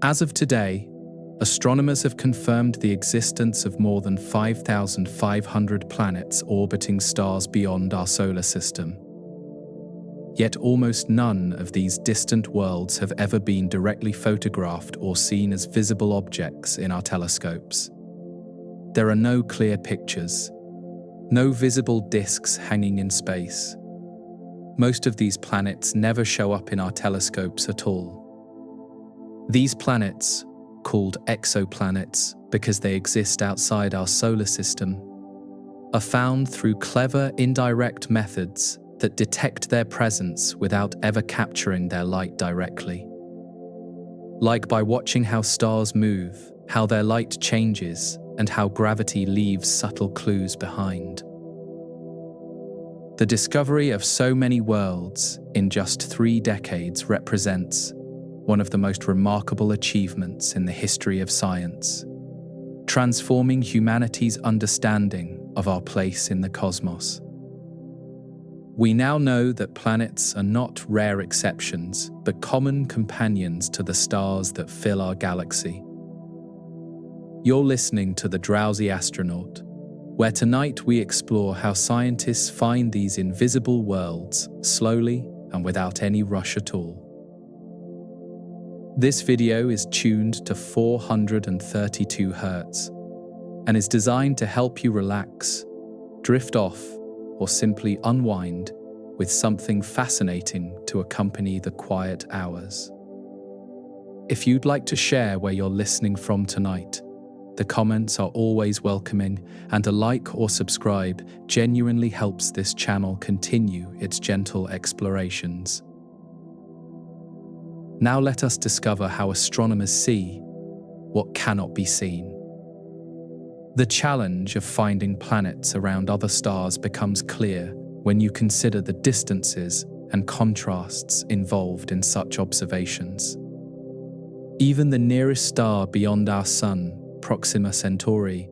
As of today, astronomers have confirmed the existence of more than 5,500 planets orbiting stars beyond our solar system. Yet almost none of these distant worlds have ever been directly photographed or seen as visible objects in our telescopes. There are no clear pictures, no visible disks hanging in space. Most of these planets never show up in our telescopes at all. These planets, called exoplanets because they exist outside our solar system, are found through clever indirect methods that detect their presence without ever capturing their light directly. Like by watching how stars move, how their light changes, and how gravity leaves subtle clues behind. The discovery of so many worlds in just 3 decades represents one of the most remarkable achievements in the history of science, transforming humanity's understanding of our place in the cosmos. We now know that planets are not rare exceptions, but common companions to the stars that fill our galaxy. You're listening to The Drowsy Astronaut, where tonight we explore how scientists find these invisible worlds slowly and without any rush at all. This video is tuned to 432 Hz and is designed to help you relax, drift off, or simply unwind with something fascinating to accompany the quiet hours. If you'd like to share where you're listening from tonight, the comments are always welcoming, and a like or subscribe genuinely helps this channel continue its gentle explorations. Now let us discover how astronomers see what cannot be seen. The challenge of finding planets around other stars becomes clear when you consider the distances and contrasts involved in such observations. Even the nearest star beyond our Sun, Proxima Centauri,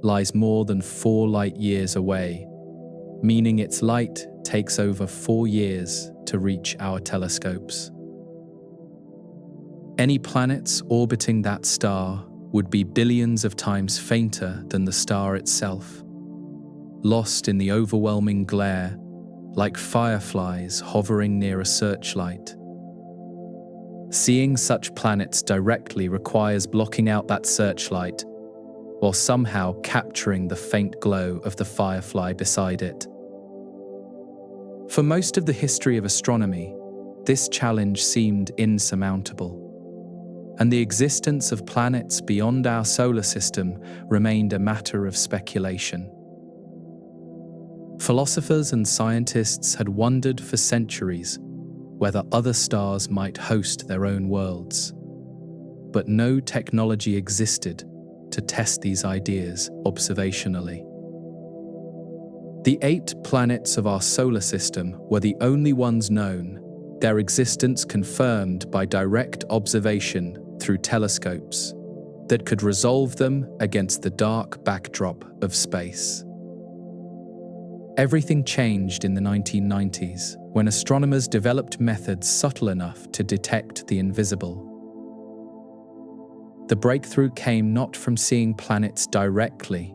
lies more than 4 light-years away, meaning its light takes over 4 years to reach our telescopes. Any planets orbiting that star would be billions of times fainter than the star itself, lost in the overwhelming glare, like fireflies hovering near a searchlight. Seeing such planets directly requires blocking out that searchlight, while somehow capturing the faint glow of the firefly beside it. For most of the history of astronomy, this challenge seemed insurmountable, and the existence of planets beyond our solar system remained a matter of speculation. Philosophers and scientists had wondered for centuries whether other stars might host their own worlds, but no technology existed to test these ideas observationally. The 8 planets of our solar system were the only ones known, their existence confirmed by direct observation through telescopes that could resolve them against the dark backdrop of space. Everything changed in the 1990s when astronomers developed methods subtle enough to detect the invisible. The breakthrough came not from seeing planets directly,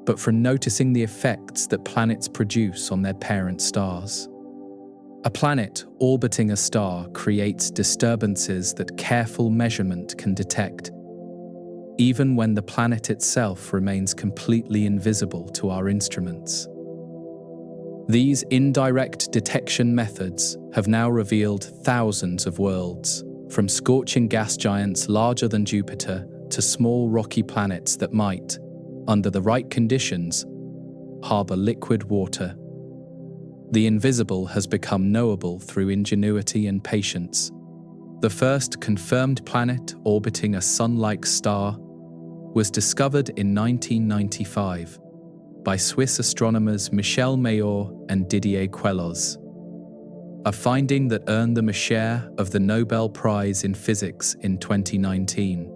but from noticing the effects that planets produce on their parent stars. A planet orbiting a star creates disturbances that careful measurement can detect, even when the planet itself remains completely invisible to our instruments. These indirect detection methods have now revealed thousands of worlds, from scorching gas giants larger than Jupiter to small rocky planets that might, under the right conditions, harbor liquid water. The invisible has become knowable through ingenuity and patience. The first confirmed planet orbiting a sun-like star was discovered in 1995 by Swiss astronomers Michel Mayor and Didier Queloz, a finding that earned them a share of the Nobel Prize in Physics in 2019.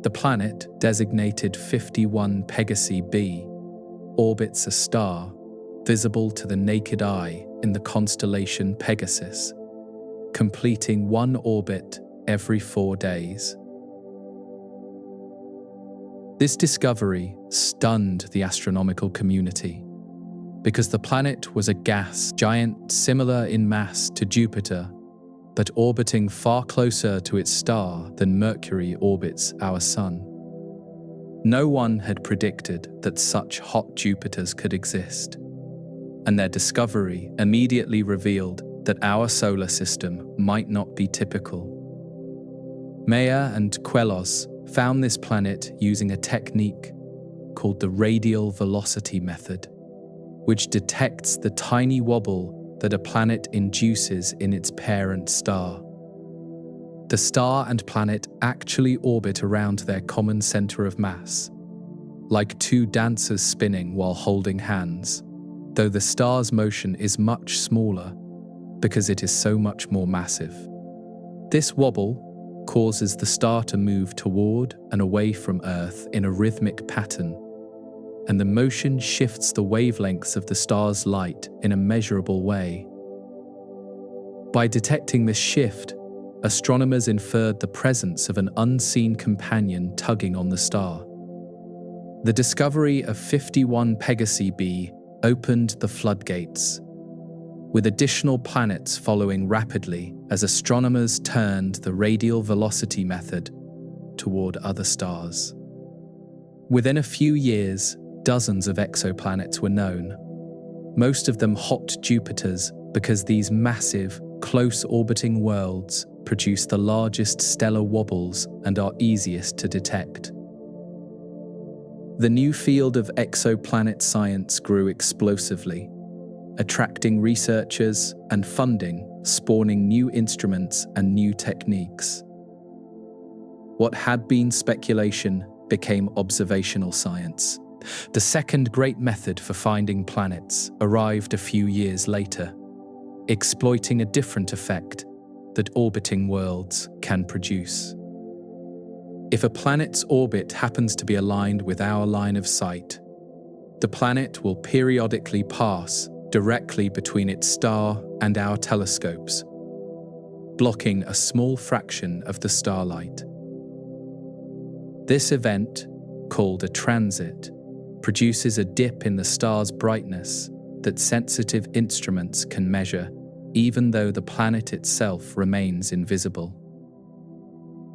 The planet, designated 51 Pegasi b, orbits a star visible to the naked eye in the constellation Pegasus, completing one orbit every 4 days. This discovery stunned the astronomical community because the planet was a gas giant similar in mass to Jupiter, but orbiting far closer to its star than Mercury orbits our Sun. No one had predicted that such hot Jupiters could exist, and their discovery immediately revealed that our solar system might not be typical. Meyer and Queloz found this planet using a technique called the radial velocity method, which detects the tiny wobble that a planet induces in its parent star. The star and planet actually orbit around their common center of mass, like two dancers spinning while holding hands, though the star's motion is much smaller because it is so much more massive. This wobble causes the star to move toward and away from Earth in a rhythmic pattern, and the motion shifts the wavelengths of the star's light in a measurable way. By detecting this shift, astronomers inferred the presence of an unseen companion tugging on the star. The discovery of 51 Pegasi b opened the floodgates, with additional planets following rapidly as astronomers turned the radial velocity method toward other stars. Within a few years, dozens of exoplanets were known, most of them hot Jupiters because these massive, close-orbiting worlds produce the largest stellar wobbles and are easiest to detect. The new field of exoplanet science grew explosively, attracting researchers and funding, spawning new instruments and new techniques. What had been speculation became observational science. The second great method for finding planets arrived a few years later, exploiting a different effect that orbiting worlds can produce. If a planet's orbit happens to be aligned with our line of sight, the planet will periodically pass directly between its star and our telescopes, blocking a small fraction of the starlight. This event, called a transit, produces a dip in the star's brightness that sensitive instruments can measure, even though the planet itself remains invisible.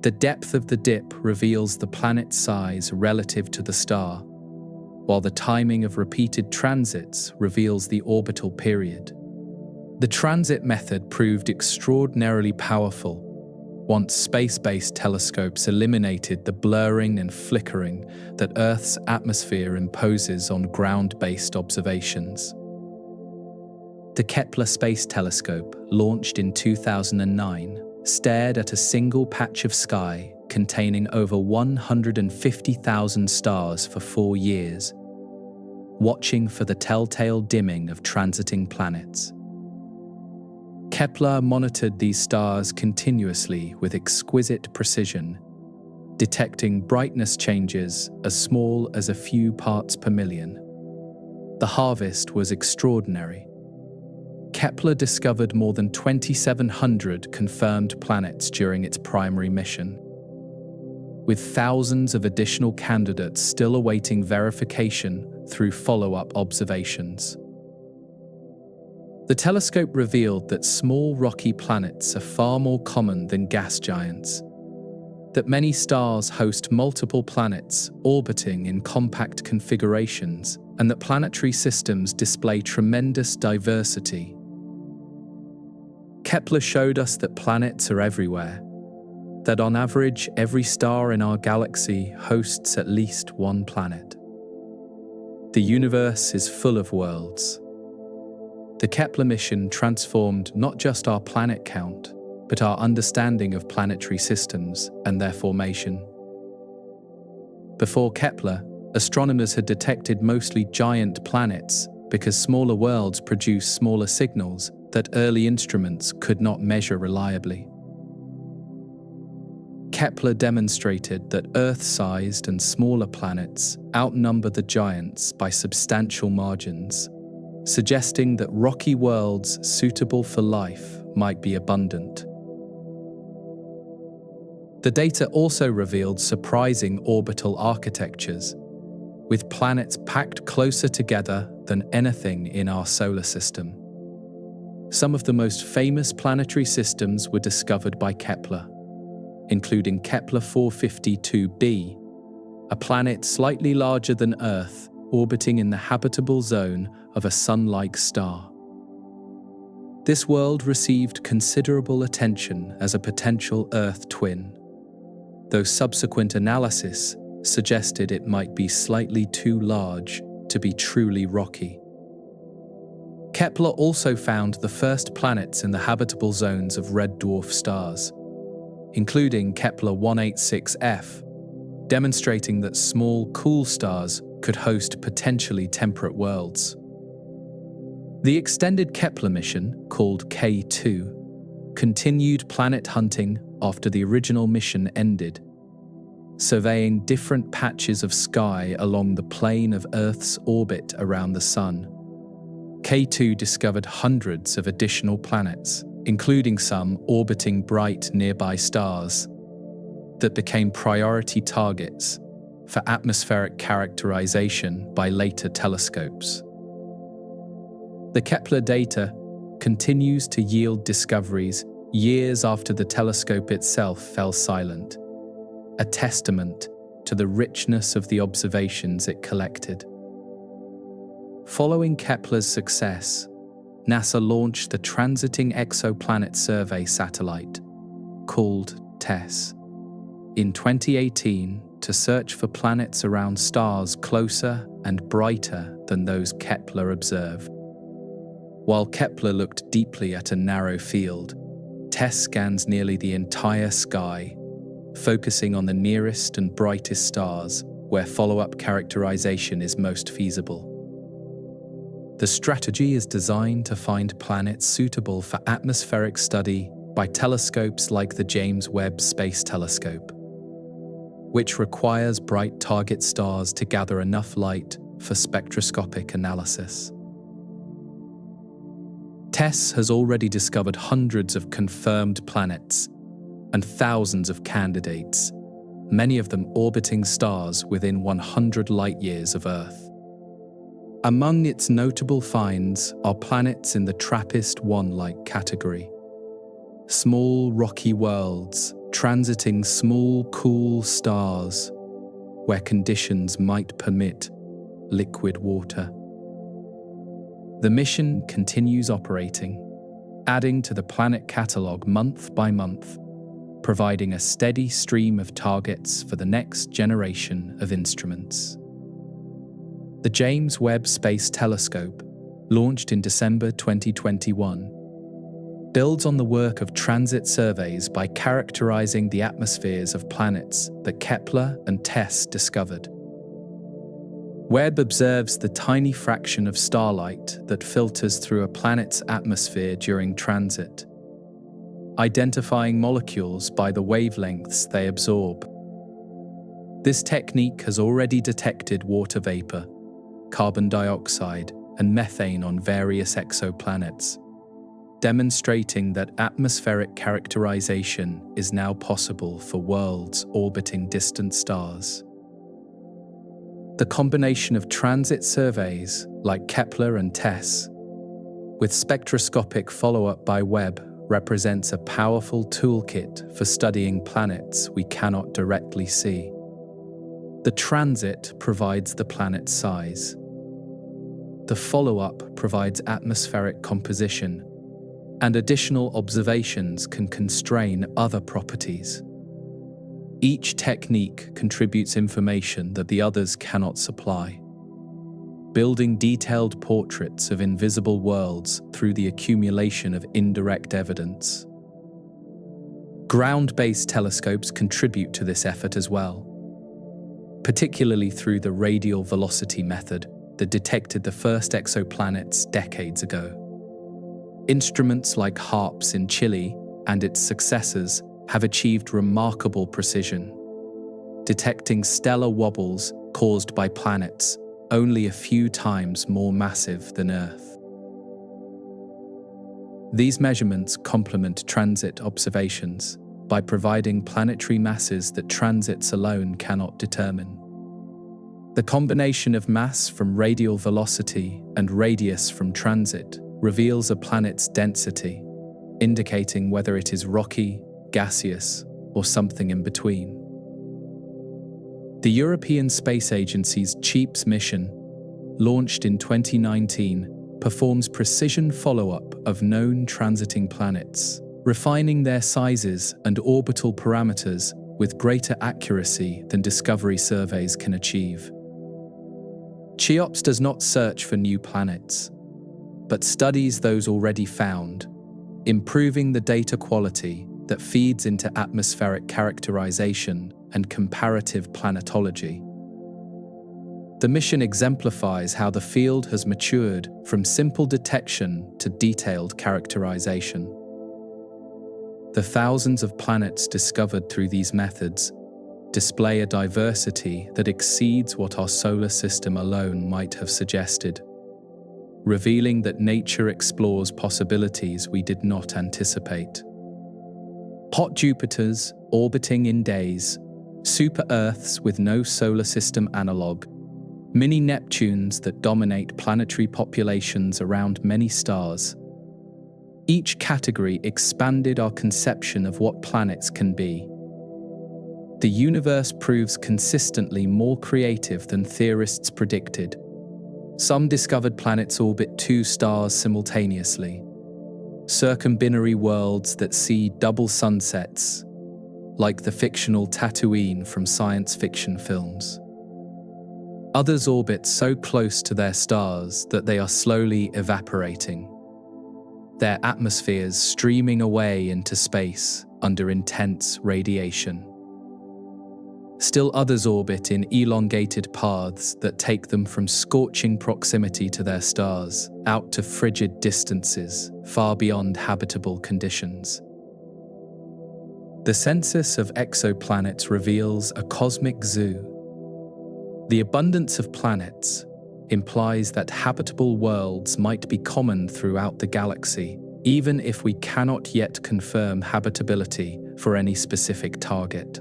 The depth of the dip reveals the planet's size relative to the star, while the timing of repeated transits reveals the orbital period. The transit method proved extraordinarily powerful once space-based telescopes eliminated the blurring and flickering that Earth's atmosphere imposes on ground-based observations. The Kepler Space Telescope, launched in 2009, stared at a single patch of sky containing over 150,000 stars for 4 years, watching for the telltale dimming of transiting planets. Kepler monitored these stars continuously with exquisite precision, detecting brightness changes as small as a few parts per million. The harvest was extraordinary. Kepler discovered more than 2,700 confirmed planets during its primary mission, with thousands of additional candidates still awaiting verification through follow-up observations. The telescope revealed that small rocky planets are far more common than gas giants, that many stars host multiple planets orbiting in compact configurations, and that planetary systems display tremendous diversity. Kepler showed us that planets are everywhere, that on average every star in our galaxy hosts at least one planet. The universe is full of worlds. The Kepler mission transformed not just our planet count, but our understanding of planetary systems and their formation. Before Kepler, astronomers had detected mostly giant planets because smaller worlds produce smaller signals that early instruments could not measure reliably. Kepler demonstrated that Earth-sized and smaller planets outnumber the giants by substantial margins, suggesting that rocky worlds suitable for life might be abundant. The data also revealed surprising orbital architectures, with planets packed closer together than anything in our solar system. Some of the most famous planetary systems were discovered by Kepler, including Kepler 452b, a planet slightly larger than Earth, orbiting in the habitable zone of a Sun-like star. This world received considerable attention as a potential Earth twin, though subsequent analysis suggested it might be slightly too large to be truly rocky. Kepler also found the first planets in the habitable zones of red dwarf stars, including Kepler 186f, demonstrating that small, cool stars could host potentially temperate worlds. The extended Kepler mission, called K2, continued planet hunting after the original mission ended, surveying different patches of sky along the plane of Earth's orbit around the Sun. K2 discovered hundreds of additional planets, including some orbiting bright nearby stars, that became priority targets for atmospheric characterization by later telescopes. The Kepler data continues to yield discoveries years after the telescope itself fell silent, a testament to the richness of the observations it collected. Following Kepler's success, NASA launched the Transiting Exoplanet Survey satellite, called TESS, in 2018 to search for planets around stars closer and brighter than those Kepler observed. While Kepler looked deeply at a narrow field, TESS scans nearly the entire sky, focusing on the nearest and brightest stars where follow-up characterization is most feasible. The strategy is designed to find planets suitable for atmospheric study by telescopes like the James Webb Space Telescope, which requires bright target stars to gather enough light for spectroscopic analysis. TESS has already discovered hundreds of confirmed planets and thousands of candidates, many of them orbiting stars within 100 light-years of Earth. Among its notable finds are planets in the TRAPPIST-1-like category, small rocky worlds transiting small cool stars where conditions might permit liquid water. The mission continues operating, adding to the planet catalogue month by month, providing a steady stream of targets for the next generation of instruments. The James Webb Space Telescope, launched in December 2021, builds on the work of transit surveys by characterizing the atmospheres of planets that Kepler and TESS discovered. Webb observes the tiny fraction of starlight that filters through a planet's atmosphere during transit, identifying molecules by the wavelengths they absorb. This technique has already detected water vapor, carbon dioxide, and methane on various exoplanets, demonstrating that atmospheric characterization is now possible for worlds orbiting distant stars. The combination of transit surveys, like Kepler and TESS, with spectroscopic follow-up by Webb, represents a powerful toolkit for studying planets we cannot directly see. The transit provides the planet's size. The follow-up provides atmospheric composition, and additional observations can constrain other properties. Each technique contributes information that the others cannot supply, building detailed portraits of invisible worlds through the accumulation of indirect evidence. Ground-based telescopes contribute to this effort as well, particularly through the radial velocity method that detected the first exoplanets decades ago. Instruments like HARPS in Chile and its successors have achieved remarkable precision, detecting stellar wobbles caused by planets only a few times more massive than Earth. These measurements complement transit observations, by providing planetary masses that transits alone cannot determine. The combination of mass from radial velocity and radius from transit reveals a planet's density, indicating whether it is rocky, gaseous, or something in between. The European Space Agency's CHEEPS mission, launched in 2019, performs precision follow-up of known transiting planets, refining their sizes and orbital parameters with greater accuracy than Discovery surveys can achieve. CHEOPS does not search for new planets, but studies those already found, improving the data quality that feeds into atmospheric characterization and comparative planetology. The mission exemplifies how the field has matured from simple detection to detailed characterization. The thousands of planets discovered through these methods display a diversity that exceeds what our solar system alone might have suggested, revealing that nature explores possibilities we did not anticipate. Hot Jupiters orbiting in days, super-Earths with no solar system analogue, mini-Neptunes that dominate planetary populations around many stars. Each category expanded our conception of what planets can be. The universe proves consistently more creative than theorists predicted. Some discovered planets orbit two stars simultaneously, circumbinary worlds that see double sunsets, like the fictional Tatooine from science fiction films. Others orbit so close to their stars that they are slowly evaporating, their atmospheres streaming away into space under intense radiation. Still others orbit in elongated paths that take them from scorching proximity to their stars out to frigid distances far beyond habitable conditions. The census of exoplanets reveals a cosmic zoo. The abundance of planets implies that habitable worlds might be common throughout the galaxy, even if we cannot yet confirm habitability for any specific target.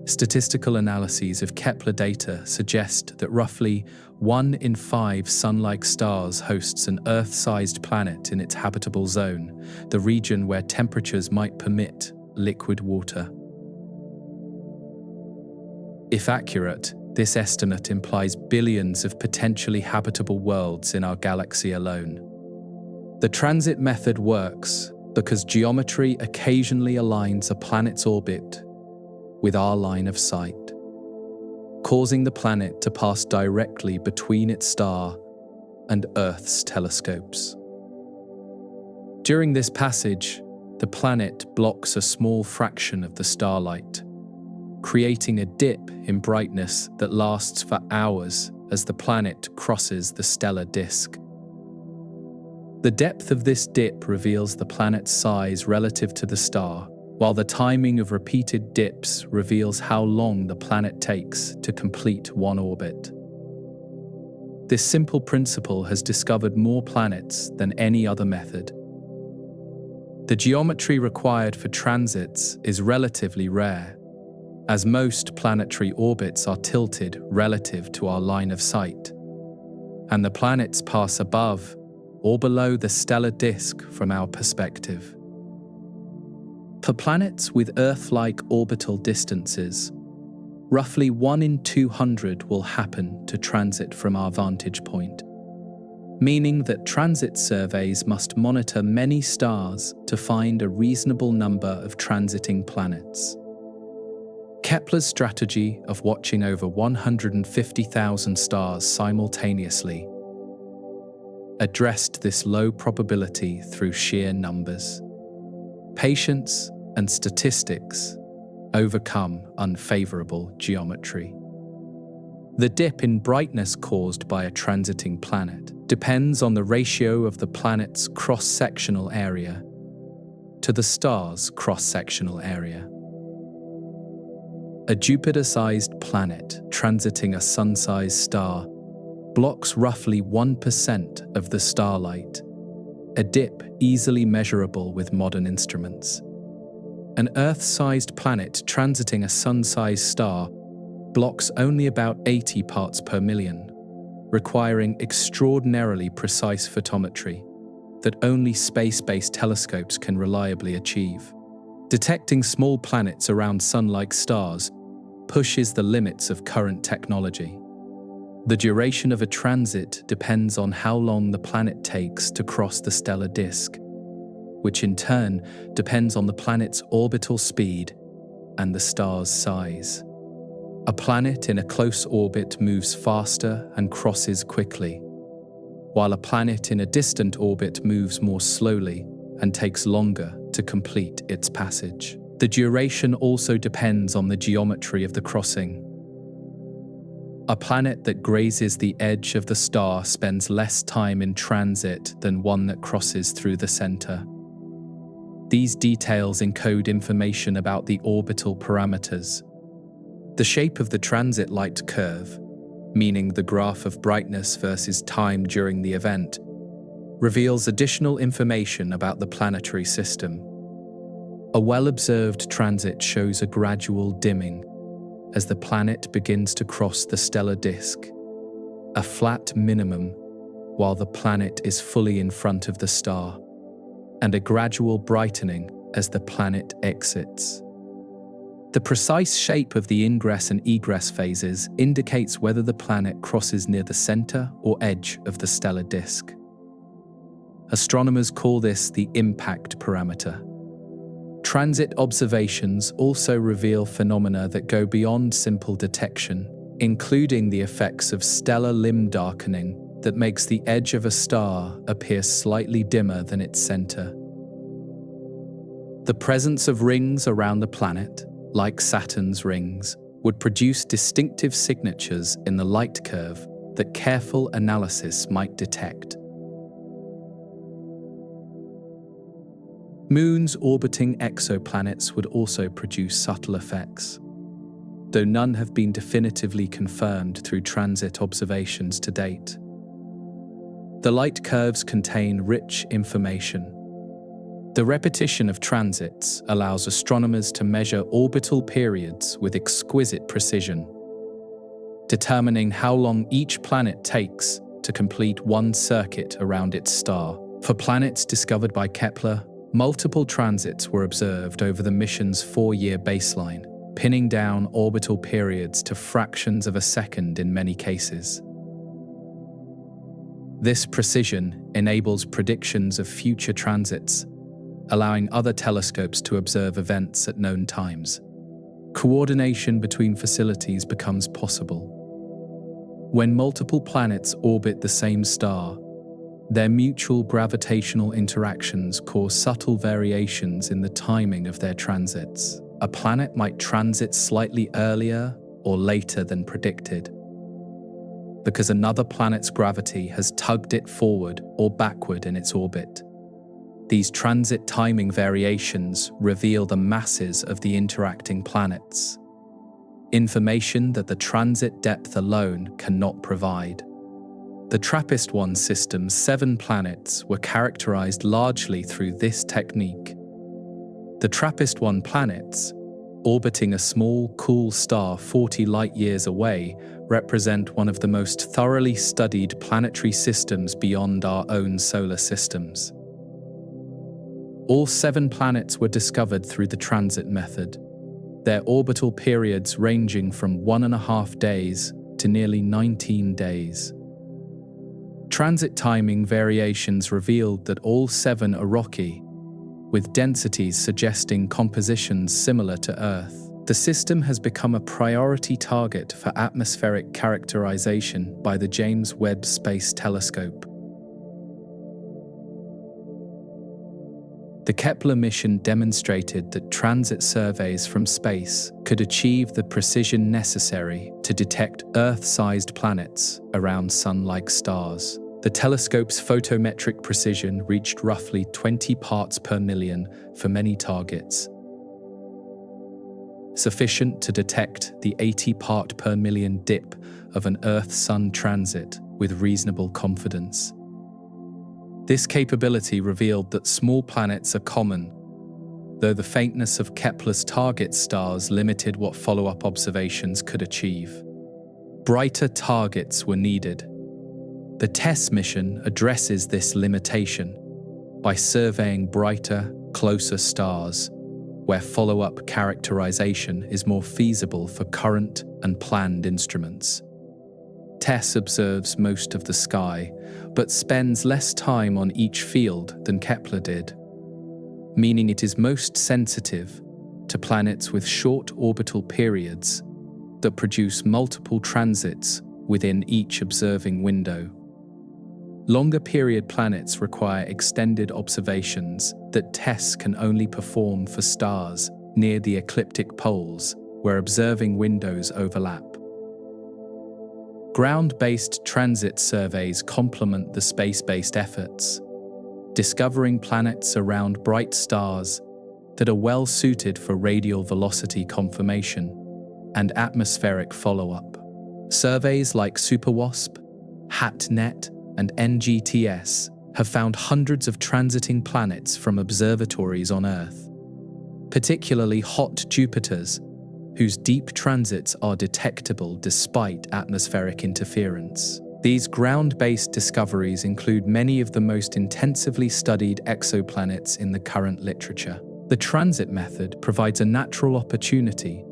Statistical analyses of Kepler data suggest that roughly 1 in 5 Sun-like stars hosts an Earth-sized planet in its habitable zone, the region where temperatures might permit liquid water. If accurate, this estimate implies billions of potentially habitable worlds in our galaxy alone. The transit method works because geometry occasionally aligns a planet's orbit with our line of sight, causing the planet to pass directly between its star and Earth's telescopes. During this passage, the planet blocks a small fraction of the starlight, creating a dip in brightness that lasts for hours as the planet crosses the stellar disk. The depth of this dip reveals the planet's size relative to the star, while the timing of repeated dips reveals how long the planet takes to complete one orbit. This simple principle has discovered more planets than any other method. The geometry required for transits is relatively rare, as most planetary orbits are tilted relative to our line of sight, and the planets pass above or below the stellar disk from our perspective. For planets with Earth-like orbital distances, roughly 1 in 200 will happen to transit from our vantage point, meaning that transit surveys must monitor many stars to find a reasonable number of transiting planets. Kepler's strategy of watching over 150,000 stars simultaneously addressed this low probability through sheer numbers. Patience and statistics overcome unfavorable geometry. The dip in brightness caused by a transiting planet depends on the ratio of the planet's cross-sectional area to the star's cross-sectional area. A Jupiter-sized planet transiting a Sun-sized star blocks roughly 1% of the starlight, a dip easily measurable with modern instruments. An Earth-sized planet transiting a Sun-sized star blocks only about 80 parts per million, requiring extraordinarily precise photometry that only space-based telescopes can reliably achieve. Detecting small planets around Sun-like stars pushes the limits of current technology. The duration of a transit depends on how long the planet takes to cross the stellar disk, which in turn depends on the planet's orbital speed and the star's size. A planet in a close orbit moves faster and crosses quickly, while a planet in a distant orbit moves more slowly and takes longer to complete its passage. The duration also depends on the geometry of the crossing. A planet that grazes the edge of the star spends less time in transit than one that crosses through the center. These details encode information about the orbital parameters. The shape of the transit light curve, meaning the graph of brightness versus time during the event, reveals additional information about the planetary system. A well-observed transit shows a gradual dimming as the planet begins to cross the stellar disk, a flat minimum while the planet is fully in front of the star, and a gradual brightening as the planet exits. The precise shape of the ingress and egress phases indicates whether the planet crosses near the center or edge of the stellar disk. Astronomers call this the impact parameter. Transit observations also reveal phenomena that go beyond simple detection, including the effects of stellar limb darkening that makes the edge of a star appear slightly dimmer than its center. The presence of rings around the planet, like Saturn's rings, would produce distinctive signatures in the light curve that careful analysis might detect. Moons orbiting exoplanets would also produce subtle effects, though none have been definitively confirmed through transit observations to date. The light curves contain rich information. The repetition of transits allows astronomers to measure orbital periods with exquisite precision, determining how long each planet takes to complete one circuit around its star. For planets discovered by Kepler, multiple transits were observed over the mission's 4-year baseline, pinning down orbital periods to fractions of a second in many cases. This precision enables predictions of future transits, allowing other telescopes to observe events at known times. Coordination between facilities becomes possible. When multiple planets orbit the same star, their mutual gravitational interactions cause subtle variations in the timing of their transits. A planet might transit slightly earlier or later than predicted, because another planet's gravity has tugged it forward or backward in its orbit. These transit timing variations reveal the masses of the interacting planets, information that the transit depth alone cannot provide. The TRAPPIST-1 system's 7 planets were characterized largely through this technique. The TRAPPIST-1 planets, orbiting a small, cool star 40 light-years away, represent one of the most thoroughly studied planetary systems beyond our own solar systems. All 7 planets were discovered through the transit method, their orbital periods ranging from 1.5 days to nearly 19 days. Transit timing variations revealed that all 7 are rocky, with densities suggesting compositions similar to Earth. The system has become a priority target for atmospheric characterization by the James Webb Space Telescope. The Kepler mission demonstrated that transit surveys from space could achieve the precision necessary to detect Earth-sized planets around Sun-like stars. The telescope's photometric precision reached roughly 20 parts per million for many targets, sufficient to detect the 80 part per million dip of an Earth-Sun transit with reasonable confidence. This capability revealed that small planets are common, though the faintness of Kepler's target stars limited what follow-up observations could achieve. Brighter targets were needed. The TESS mission addresses this limitation by surveying brighter, closer stars, where follow-up characterization is more feasible for current and planned instruments. TESS observes most of the sky, but spends less time on each field than Kepler did, meaning it is most sensitive to planets with short orbital periods that produce multiple transits within each observing window. Longer period planets require extended observations that TESS can only perform for stars near the ecliptic poles, where observing windows overlap. Ground-based transit surveys complement the space-based efforts, discovering planets around bright stars that are well suited for radial velocity confirmation and atmospheric follow-up. Surveys like SuperWASP, HAT-NET, and NGTS have found hundreds of transiting planets from observatories on Earth, particularly hot Jupiters, whose deep transits are detectable despite atmospheric interference. These ground-based discoveries include many of the most intensively studied exoplanets in the current literature. The transit method provides a natural opportunity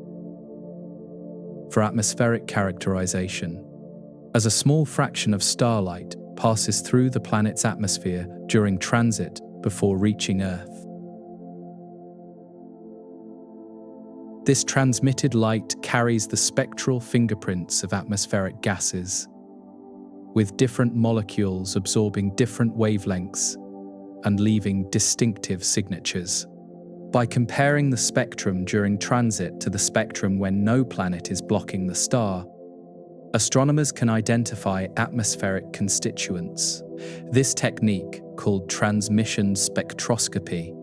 for atmospheric characterization, as a small fraction of starlight passes through the planet's atmosphere during transit before reaching Earth. This transmitted light carries the spectral fingerprints of atmospheric gases, with different molecules absorbing different wavelengths and leaving distinctive signatures. By comparing the spectrum during transit to the spectrum when no planet is blocking the star, astronomers can identify atmospheric constituents. This technique, called transmission spectroscopy,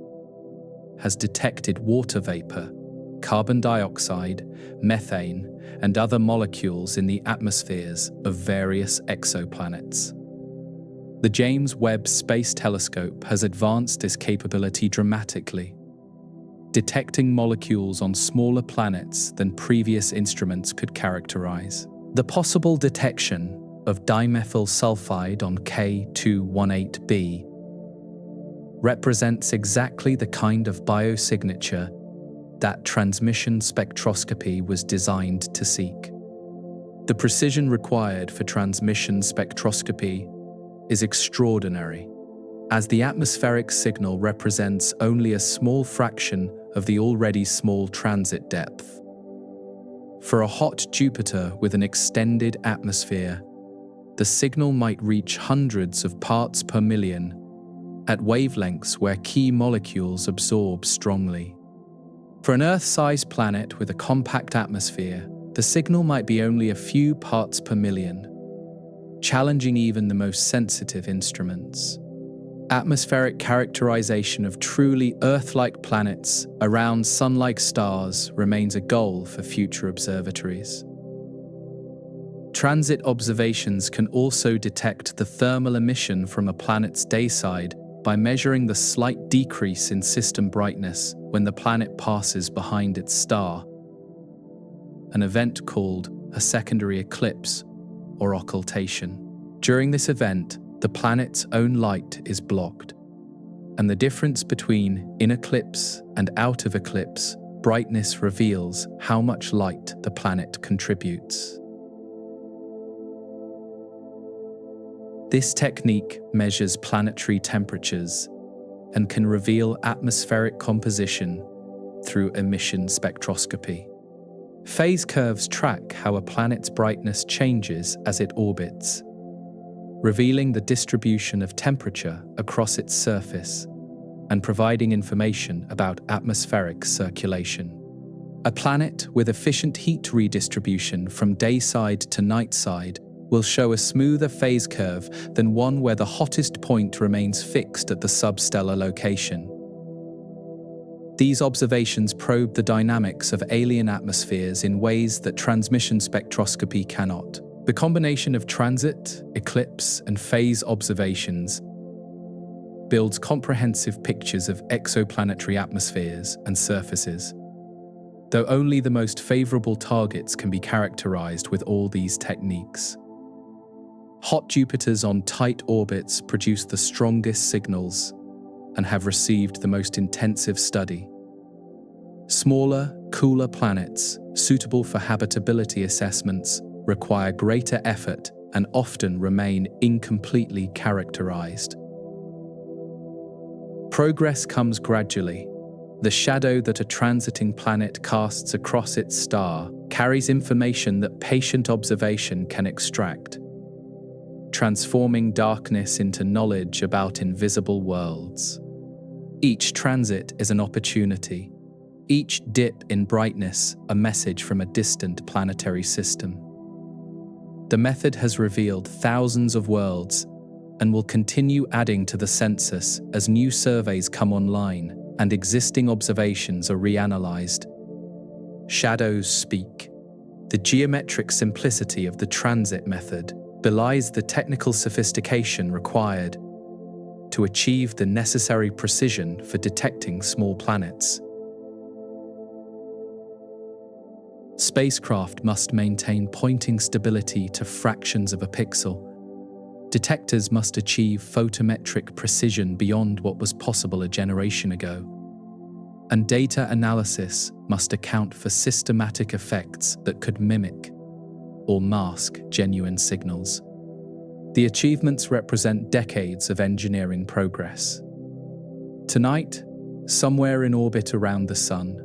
has detected water vapor, carbon dioxide, methane, and other molecules in the atmospheres of various exoplanets. The James Webb Space Telescope has advanced this capability dramatically, detecting molecules on smaller planets than previous instruments could characterize. The possible detection of dimethyl sulfide on K218b represents exactly the kind of biosignature that transmission spectroscopy was designed to seek. The precision required for transmission spectroscopy is extraordinary, as the atmospheric signal represents only a small fraction of the already small transit depth. For a hot Jupiter with an extended atmosphere, the signal might reach hundreds of parts per million at wavelengths where key molecules absorb strongly. For an Earth-sized planet with a compact atmosphere, the signal might be only a few parts per million, challenging even the most sensitive instruments. Atmospheric characterization of truly Earth-like planets around Sun-like stars remains a goal for future observatories. Transit observations can also detect the thermal emission from a planet's dayside by measuring the slight decrease in system brightness when the planet passes behind its star, an event called a secondary eclipse or occultation. During this event, the planet's own light is blocked, and the difference between in eclipse and out of eclipse brightness reveals how much light the planet contributes. This technique measures planetary temperatures and can reveal atmospheric composition through emission spectroscopy. Phase curves track how a planet's brightness changes as it orbits, revealing the distribution of temperature across its surface and providing information about atmospheric circulation. A planet with efficient heat redistribution from dayside to nightside will show a smoother phase curve than one where the hottest point remains fixed at the substellar location. These observations probe the dynamics of alien atmospheres in ways that transmission spectroscopy cannot. The combination of transit, eclipse, and phase observations builds comprehensive pictures of exoplanetary atmospheres and surfaces. Though only the most favorable targets can be characterized with all these techniques. Hot Jupiters on tight orbits produce the strongest signals and have received the most intensive study. Smaller, cooler planets, suitable for habitability assessments, require greater effort and often remain incompletely characterized. Progress comes gradually. The shadow that a transiting planet casts across its star carries information that patient observation can extract, transforming darkness into knowledge about invisible worlds. Each transit is an opportunity, each dip in brightness a message from a distant planetary system. The method has revealed thousands of worlds and will continue adding to the census as new surveys come online and existing observations are reanalyzed. Shadows speak. The geometric simplicity of the transit method belies the technical sophistication required to achieve the necessary precision for detecting small planets. Spacecraft must maintain pointing stability to fractions of a pixel. Detectors must achieve photometric precision beyond what was possible a generation ago. And data analysis must account for systematic effects that could mimic or mask genuine signals. The achievements represent decades of engineering progress. Tonight, somewhere in orbit around the Sun,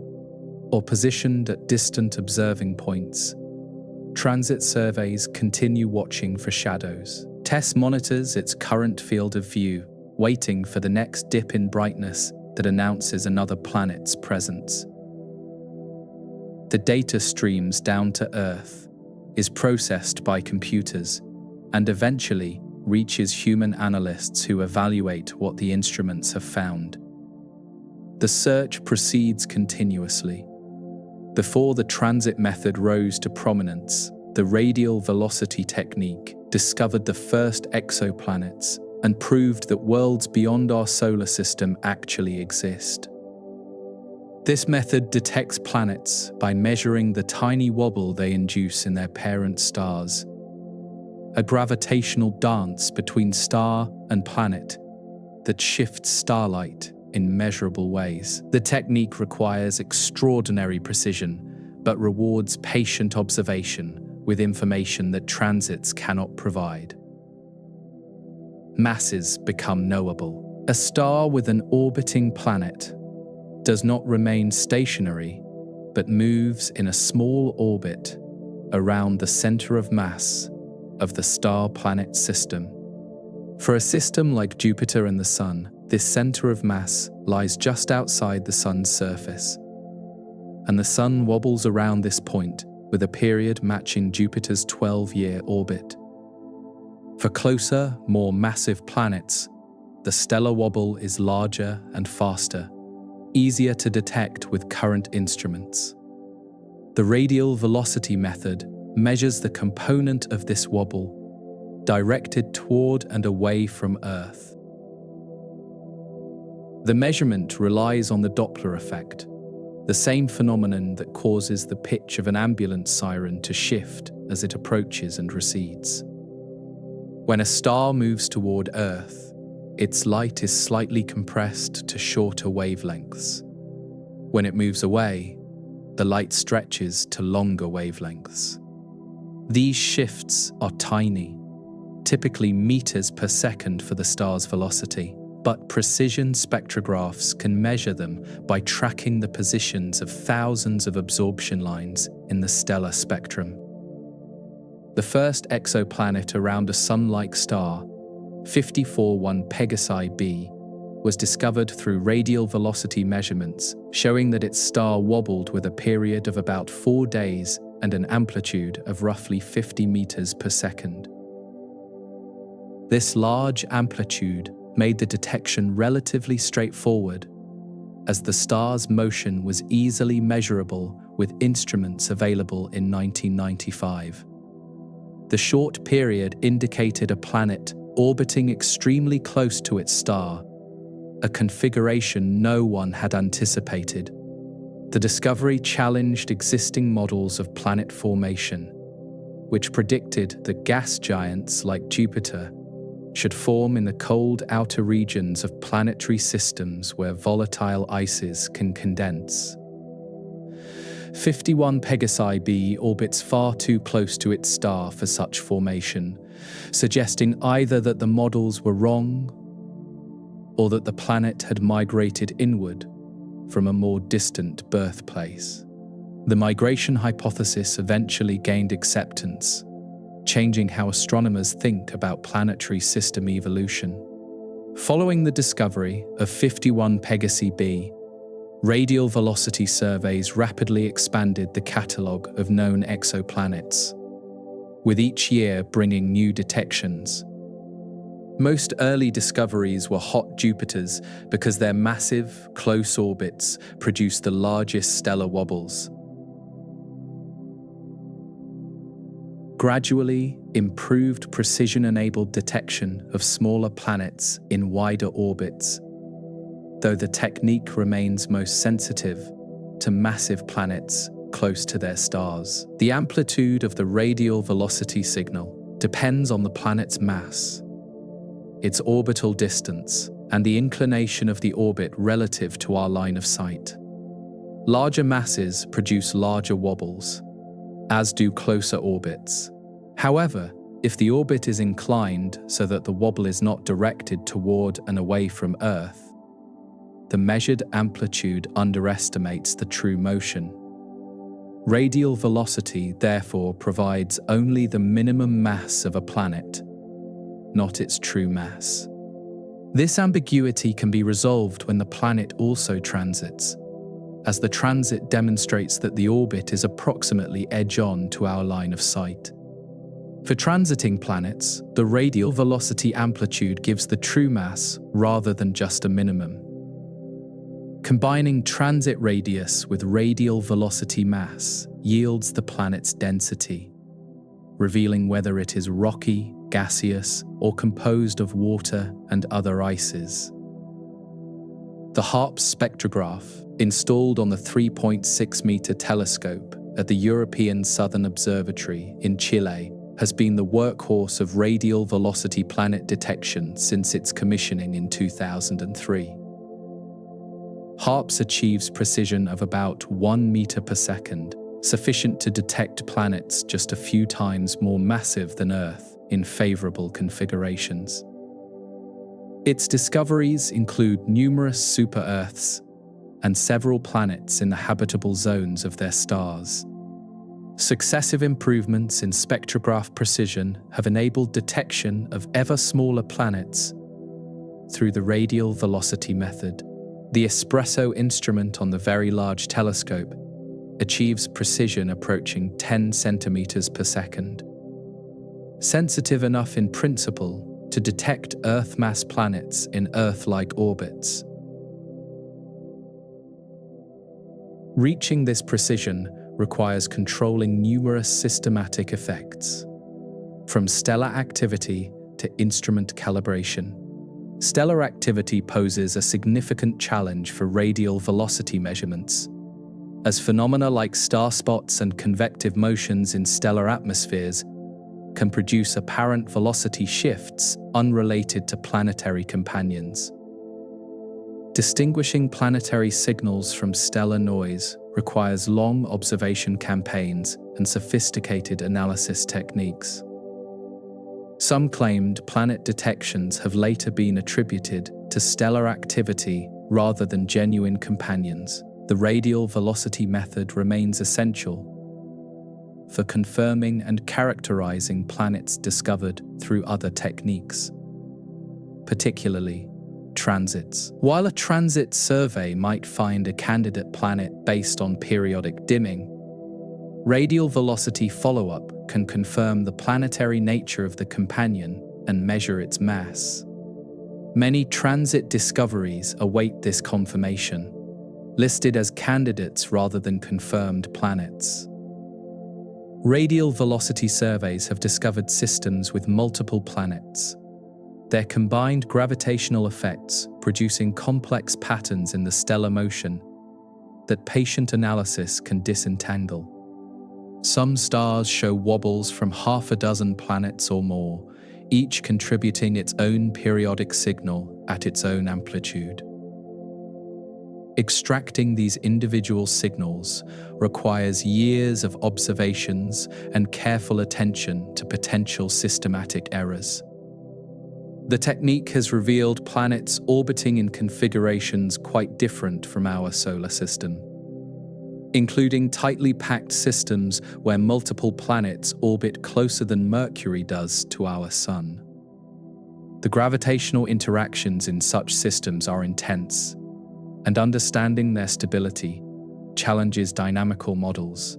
or positioned at distant observing points, transit surveys continue watching for shadows. TESS monitors its current field of view, waiting for the next dip in brightness that announces another planet's presence. The data streams down to Earth, is processed by computers, and eventually reaches human analysts who evaluate what the instruments have found. The search proceeds continuously. Before the transit method rose to prominence, the radial velocity technique discovered the first exoplanets and proved that worlds beyond our solar system actually exist. This method detects planets by measuring the tiny wobble they induce in their parent stars, a gravitational dance between star and planet that shifts starlight in measurable ways. The technique requires extraordinary precision, but rewards patient observation with information that transits cannot provide. Masses become knowable. A star with an orbiting planet does not remain stationary, but moves in a small orbit around the center of mass of the star-planet system. For a system like Jupiter and the Sun, this center of mass lies just outside the Sun's surface, and the Sun wobbles around this point with a period matching Jupiter's 12-year orbit. For closer, more massive planets, the stellar wobble is larger and faster, easier to detect with current instruments. The radial velocity method measures the component of this wobble directed toward and away from Earth. The measurement relies on the Doppler effect, the same phenomenon that causes the pitch of an ambulance siren to shift as it approaches and recedes. When a star moves toward Earth, its light is slightly compressed to shorter wavelengths. When it moves away, the light stretches to longer wavelengths. These shifts are tiny, typically meters per second for the star's velocity, but precision spectrographs can measure them by tracking the positions of thousands of absorption lines in the stellar spectrum. The first exoplanet around a Sun-like star, 541 Pegasi b, was discovered through radial velocity measurements, showing that its star wobbled with a period of about 4 days and an amplitude of roughly 50 meters per second. This large amplitude made the detection relatively straightforward, as the star's motion was easily measurable with instruments available in 1995. The short period indicated a planet orbiting extremely close to its star, a configuration no one had anticipated. The discovery challenged existing models of planet formation, which predicted that gas giants like Jupiter should form in the cold outer regions of planetary systems where volatile ices can condense. 51 Pegasi b orbits far too close to its star for such formation, suggesting either that the models were wrong or that the planet had migrated inward from a more distant birthplace. The migration hypothesis eventually gained acceptance, changing how astronomers think about planetary system evolution. Following the discovery of 51 Pegasi b, radial velocity surveys rapidly expanded the catalogue of known exoplanets, with each year bringing new detections. Most early discoveries were hot Jupiters because their massive, close orbits produced the largest stellar wobbles. Gradually, improved precision-enabled detection of smaller planets in wider orbits, though the technique remains most sensitive to massive planets close to their stars. The amplitude of the radial velocity signal depends on the planet's mass, its orbital distance, and the inclination of the orbit relative to our line of sight. Larger masses produce larger wobbles, as do closer orbits. However, if the orbit is inclined so that the wobble is not directed toward and away from Earth, the measured amplitude underestimates the true motion. Radial velocity, therefore, provides only the minimum mass of a planet, not its true mass. This ambiguity can be resolved when the planet also transits, as the transit demonstrates that the orbit is approximately edge-on to our line of sight. For transiting planets, the radial velocity amplitude gives the true mass rather than just a minimum. Combining transit radius with radial velocity mass yields the planet's density, revealing whether it is rocky, gaseous, or composed of water and other ices. The HARPS spectrograph, installed on the 3.6-meter telescope at the European Southern Observatory in Chile, has been the workhorse of radial velocity planet detection since its commissioning in 2003. HARPS achieves precision of about 1 meter per second, sufficient to detect planets just a few times more massive than Earth in favorable configurations. Its discoveries include numerous super-Earths and several planets in the habitable zones of their stars. Successive improvements in spectrograph precision have enabled detection of ever smaller planets through the radial velocity method. The espresso instrument on the Very Large Telescope achieves precision approaching 10 centimeters per second. Sensitive enough in principle to detect Earth-mass planets in Earth-like orbits. Reaching this precision requires controlling numerous systematic effects, from stellar activity to instrument calibration. Stellar activity poses a significant challenge for radial velocity measurements, as phenomena like star spots and convective motions in stellar atmospheres can produce apparent velocity shifts unrelated to planetary companions. Distinguishing planetary signals from stellar noise requires long observation campaigns and sophisticated analysis techniques. Some claimed planet detections have later been attributed to stellar activity rather than genuine companions. The radial velocity method remains essential for confirming and characterizing planets discovered through other techniques, particularly transits. While a transit survey might find a candidate planet based on periodic dimming, radial velocity follow-up can confirm the planetary nature of the companion and measure its mass. Many transit discoveries await this confirmation, listed as candidates rather than confirmed planets. Radial velocity surveys have discovered systems with multiple planets their combined gravitational effects producing complex patterns in the stellar motion that patient analysis can disentangle. Some stars show wobbles from half a dozen planets or more, each contributing its own periodic signal at its own amplitude. Extracting these individual signals requires years of observations and careful attention to potential systematic errors. The technique has revealed planets orbiting in configurations quite different from our solar system, including tightly packed systems where multiple planets orbit closer than Mercury does to our Sun. The gravitational interactions in such systems are intense, and understanding their stability challenges dynamical models.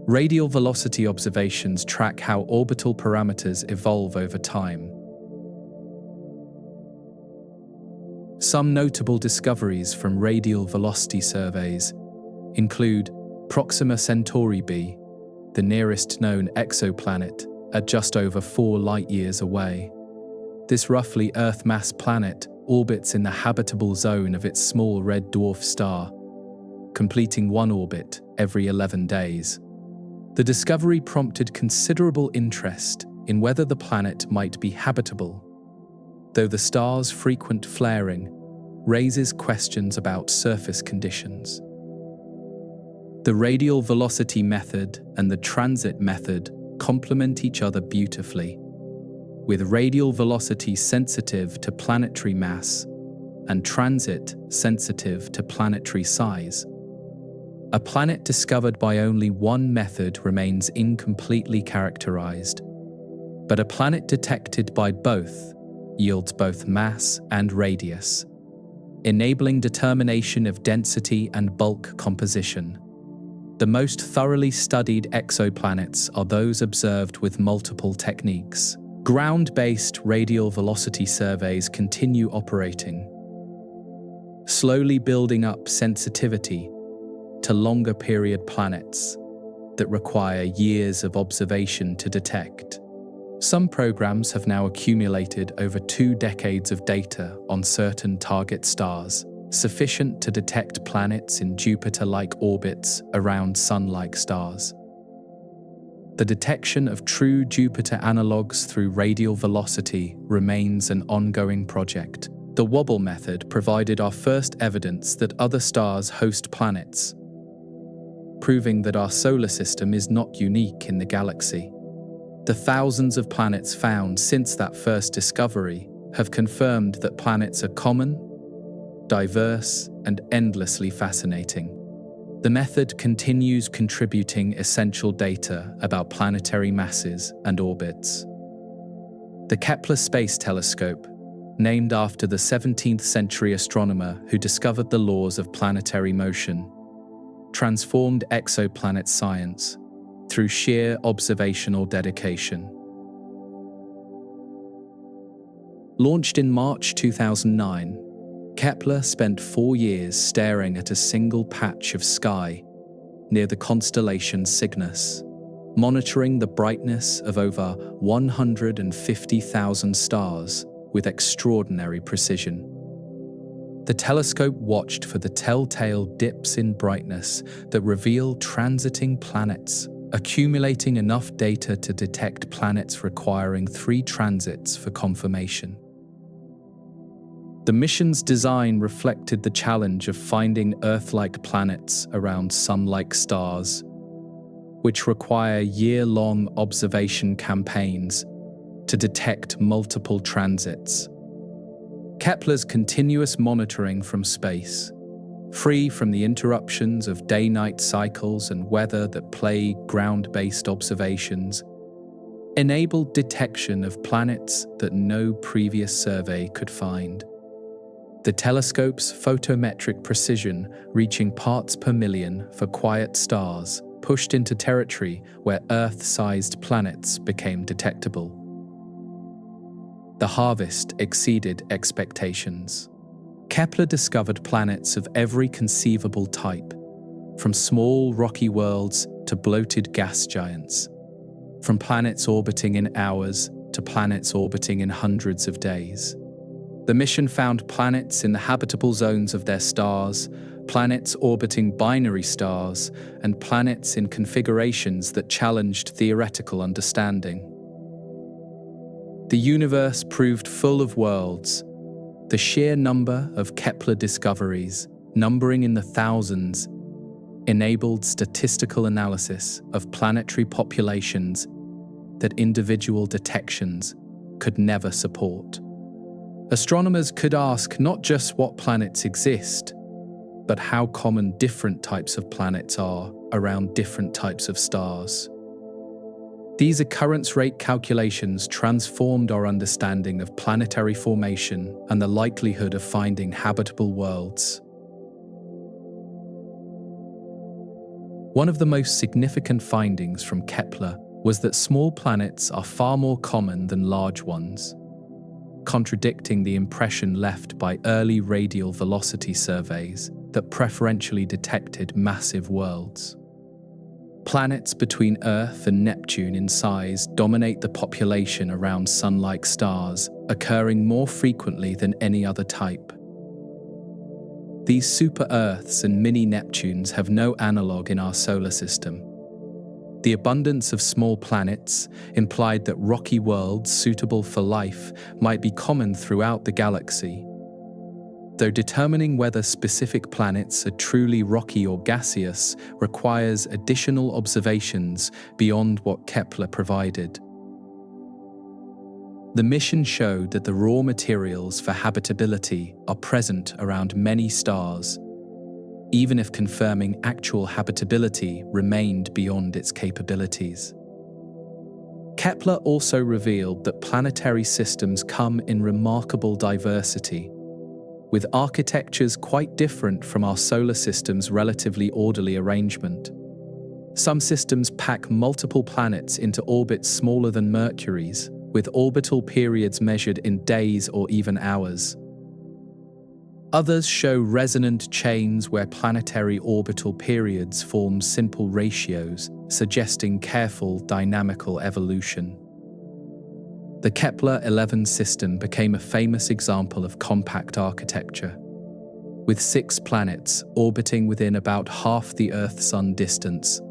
Radial velocity observations track how orbital parameters evolve over time. Some notable discoveries from radial velocity surveys include Proxima Centauri b, the nearest known exoplanet, at just over 4 light-years away. This roughly Earth-mass planet orbits in the habitable zone of its small red dwarf star, completing one orbit every 11 days. The discovery prompted considerable interest in whether the planet might be habitable, though the star's frequent flaring raises questions about surface conditions. The radial velocity method and the transit method complement each other beautifully, with radial velocity sensitive to planetary mass and transit sensitive to planetary size. A planet discovered by only one method remains incompletely characterized, but a planet detected by both yields both mass and radius, enabling determination of density and bulk composition. The most thoroughly studied exoplanets are those observed with multiple techniques. Ground-based radial velocity surveys continue operating, slowly building up sensitivity to longer-period planets that require years of observation to detect. Some programs have now accumulated over 2 decades of data on certain target stars, sufficient to detect planets in Jupiter-like orbits around Sun-like stars. The detection of true Jupiter analogues through radial velocity remains an ongoing project. The wobble method provided our first evidence that other stars host planets, proving that our solar system is not unique in the galaxy. The thousands of planets found since that first discovery have confirmed that planets are common, diverse, and endlessly fascinating. The method continues contributing essential data about planetary masses and orbits. The Kepler Space Telescope, named after the 17th century astronomer who discovered the laws of planetary motion, transformed exoplanet science through sheer observational dedication. Launched in March 2009, Kepler spent 4 years staring at a single patch of sky near the constellation Cygnus, monitoring the brightness of over 150,000 stars with extraordinary precision. The telescope watched for the telltale dips in brightness that reveal transiting planets, accumulating enough data to detect planets requiring 3 transits for confirmation. The mission's design reflected the challenge of finding Earth-like planets around Sun-like stars, which require year-long observation campaigns to detect multiple transits. Kepler's continuous monitoring from space, free from the interruptions of day-night cycles and weather that plague ground-based observations, enabled detection of planets that no previous survey could find. The telescope's photometric precision, reaching parts per million for quiet stars, pushed into territory where Earth-sized planets became detectable. The harvest exceeded expectations. Kepler discovered planets of every conceivable type, from small rocky worlds to bloated gas giants, from planets orbiting in hours to planets orbiting in hundreds of days. The mission found planets in the habitable zones of their stars, planets orbiting binary stars, and planets in configurations that challenged theoretical understanding. The universe proved full of worlds. The sheer number of Kepler discoveries, numbering in the thousands, enabled statistical analysis of planetary populations that individual detections could never support. Astronomers could ask not just what planets exist, but how common different types of planets are around different types of stars. These occurrence rate calculations transformed our understanding of planetary formation and the likelihood of finding habitable worlds. One of the most significant findings from Kepler was that small planets are far more common than large ones, contradicting the impression left by early radial velocity surveys that preferentially detected massive worlds. Planets between Earth and Neptune in size dominate the population around Sun-like stars, occurring more frequently than any other type. These super-Earths and mini-Neptunes have no analogue in our solar system. The abundance of small planets implied that rocky worlds suitable for life might be common throughout the galaxy. Though determining whether specific planets are truly rocky or gaseous requires additional observations beyond what Kepler provided. The mission showed that the raw materials for habitability are present around many stars, even if confirming actual habitability remained beyond its capabilities. Kepler also revealed that planetary systems come in remarkable diversity, with architectures quite different from our solar system's relatively orderly arrangement. Some systems pack multiple planets into orbits smaller than Mercury's, with orbital periods measured in days or even hours. Others show resonant chains where planetary orbital periods form simple ratios, suggesting careful dynamical evolution. The Kepler-11 system became a famous example of compact architecture, with 6 planets orbiting within about half the Earth-Sun distance,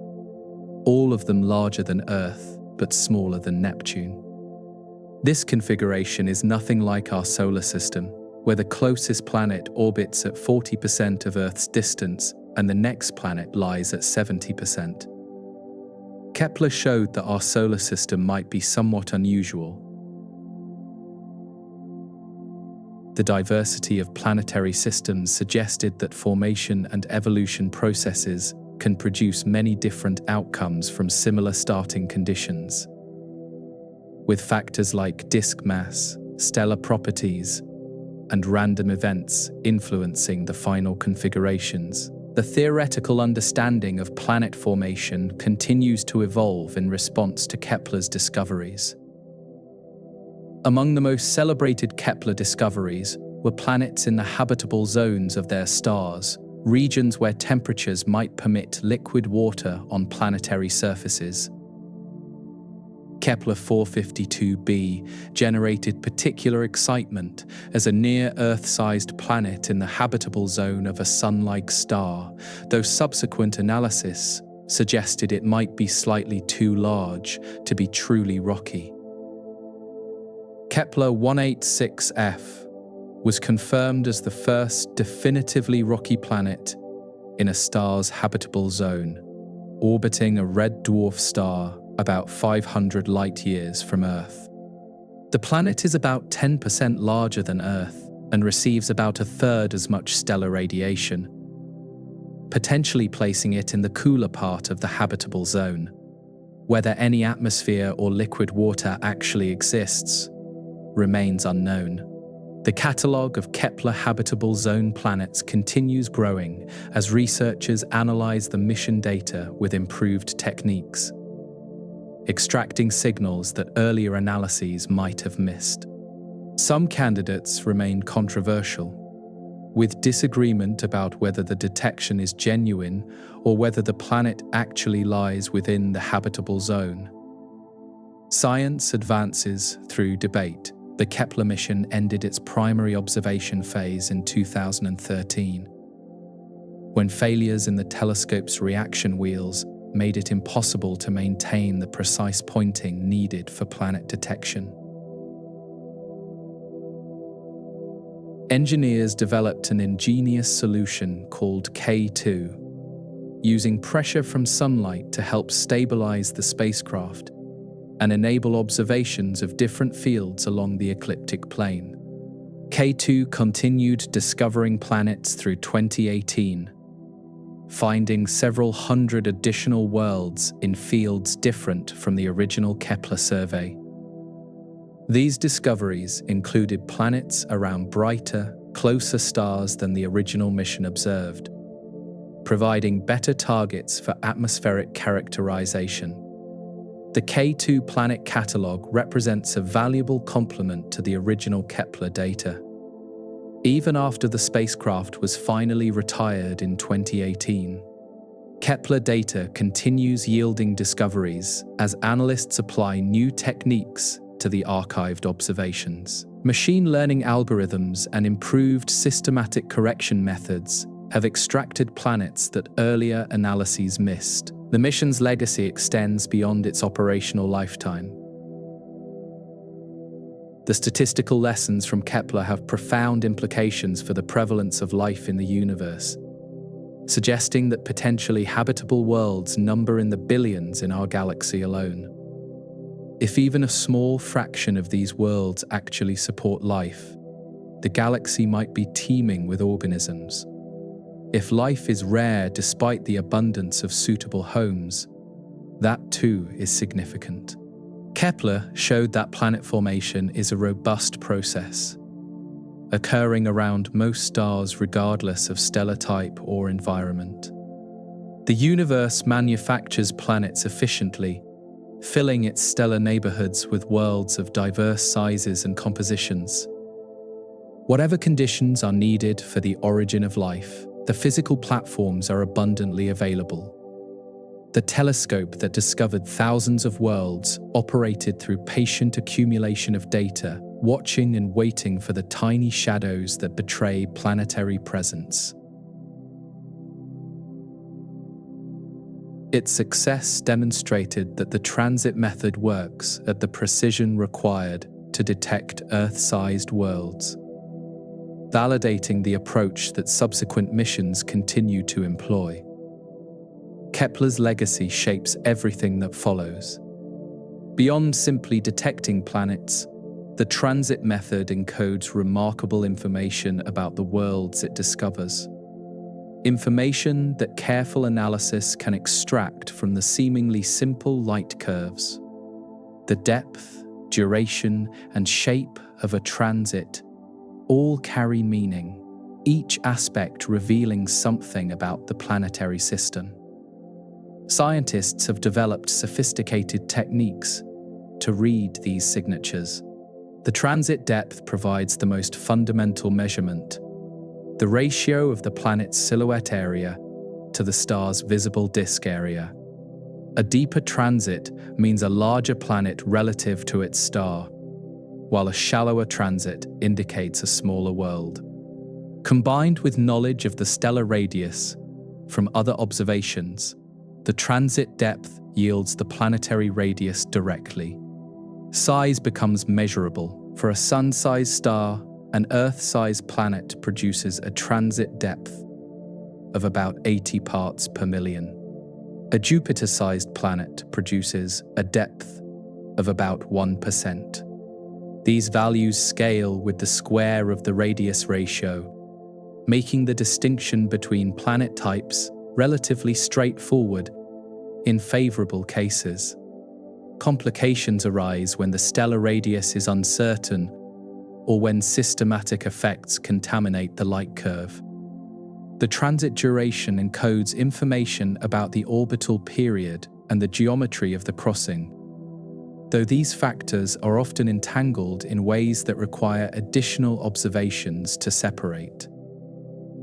all of them larger than Earth but smaller than Neptune. This configuration is nothing like our solar system, where the closest planet orbits at 40% of Earth's distance and the next planet lies at 70%. Kepler showed that our solar system might be somewhat unusual. The diversity of planetary systems suggested that formation and evolution processes can produce many different outcomes from similar starting conditions. With factors like disk mass, stellar properties, and random events influencing the final configurations, the theoretical understanding of planet formation continues to evolve in response to Kepler's discoveries. Among the most celebrated Kepler discoveries were planets in the habitable zones of their stars, regions where temperatures might permit liquid water on planetary surfaces. Kepler 452b generated particular excitement as a near-Earth-sized planet in the habitable zone of a Sun-like star, though subsequent analysis suggested it might be slightly too large to be truly rocky. Kepler 186f was confirmed as the first definitively rocky planet in a star's habitable zone, orbiting a red dwarf star about 500 light-years from Earth. The planet is about 10% larger than Earth and receives about a third as much stellar radiation, potentially placing it in the cooler part of the habitable zone. Whether any atmosphere or liquid water actually exists remains unknown. The catalogue of Kepler habitable zone planets continues growing as researchers analyze the mission data with improved techniques, extracting signals that earlier analyses might have missed. Some candidates remain controversial, with disagreement about whether the detection is genuine or whether the planet actually lies within the habitable zone. Science advances through debate. The Kepler mission ended its primary observation phase in 2013, when failures in the telescope's reaction wheels made it impossible to maintain the precise pointing needed for planet detection. Engineers developed an ingenious solution called K2, using pressure from sunlight to help stabilize the spacecraft and enable observations of different fields along the ecliptic plane. K2 continued discovering planets through 2018, finding several hundred additional worlds in fields different from the original Kepler survey. These discoveries included planets around brighter, closer stars than the original mission observed, providing better targets for atmospheric characterization. The K2 planet catalogue represents a valuable complement to the original Kepler data. Even after the spacecraft was finally retired in 2018, Kepler data continues yielding discoveries as analysts apply new techniques to the archived observations. Machine learning algorithms and improved systematic correction methods have extracted planets that earlier analyses missed. The mission's legacy extends beyond its operational lifetime. The statistical lessons from Kepler have profound implications for the prevalence of life in the universe, suggesting that potentially habitable worlds number in the billions in our galaxy alone. If even a small fraction of these worlds actually support life, the galaxy might be teeming with organisms. If life is rare despite the abundance of suitable homes, that too is significant. Kepler showed that planet formation is a robust process, occurring around most stars regardless of stellar type or environment. The universe manufactures planets efficiently, filling its stellar neighborhoods with worlds of diverse sizes and compositions. Whatever conditions are needed for the origin of life, the physical platforms are abundantly available. The telescope that discovered thousands of worlds operated through patient accumulation of data, watching and waiting for the tiny shadows that betray planetary presence. Its success demonstrated that the transit method works at the precision required to detect Earth-sized worlds, validating the approach that subsequent missions continue to employ. Kepler's legacy shapes everything that follows. Beyond simply detecting planets, the transit method encodes remarkable information about the worlds it discovers. Information that careful analysis can extract from the seemingly simple light curves. The depth, duration, and shape of a transit all carry meaning, each aspect revealing something about the planetary system. Scientists have developed sophisticated techniques to read these signatures. The transit depth provides the most fundamental measurement, the ratio of the planet's silhouette area to the star's visible disk area. A deeper transit means a larger planet relative to its star, while a shallower transit indicates a smaller world. Combined with knowledge of the stellar radius from other observations, the transit depth yields the planetary radius directly. Size becomes measurable. For a Sun-sized star, an Earth-sized planet produces a transit depth of about 80 parts per million. A Jupiter-sized planet produces a depth of about 1%. These values scale with the square of the radius ratio, making the distinction between planet types relatively straightforward in favorable cases. Complications arise when the stellar radius is uncertain or when systematic effects contaminate the light curve. The transit duration encodes information about the orbital period and the geometry of the crossing, though these factors are often entangled in ways that require additional observations to separate.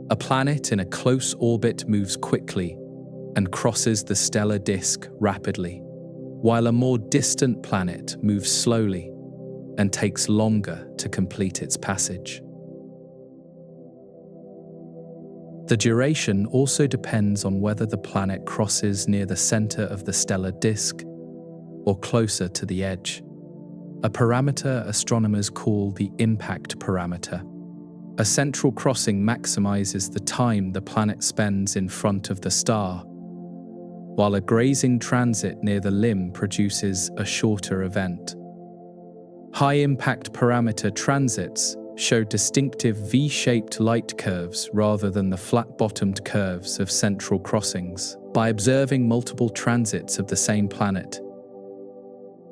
A planet in a close orbit moves quickly and crosses the stellar disk rapidly. while a more distant planet moves slowly and takes longer to complete its passage. The duration also depends on whether the planet crosses near the center of the stellar disk or closer to the edge, a parameter astronomers call the impact parameter. A central crossing maximizes the time the planet spends in front of the star, while a grazing transit near the limb produces a shorter event. High-impact parameter transits show distinctive V-shaped light curves rather than the flat-bottomed curves of central crossings. By observing multiple transits of the same planet,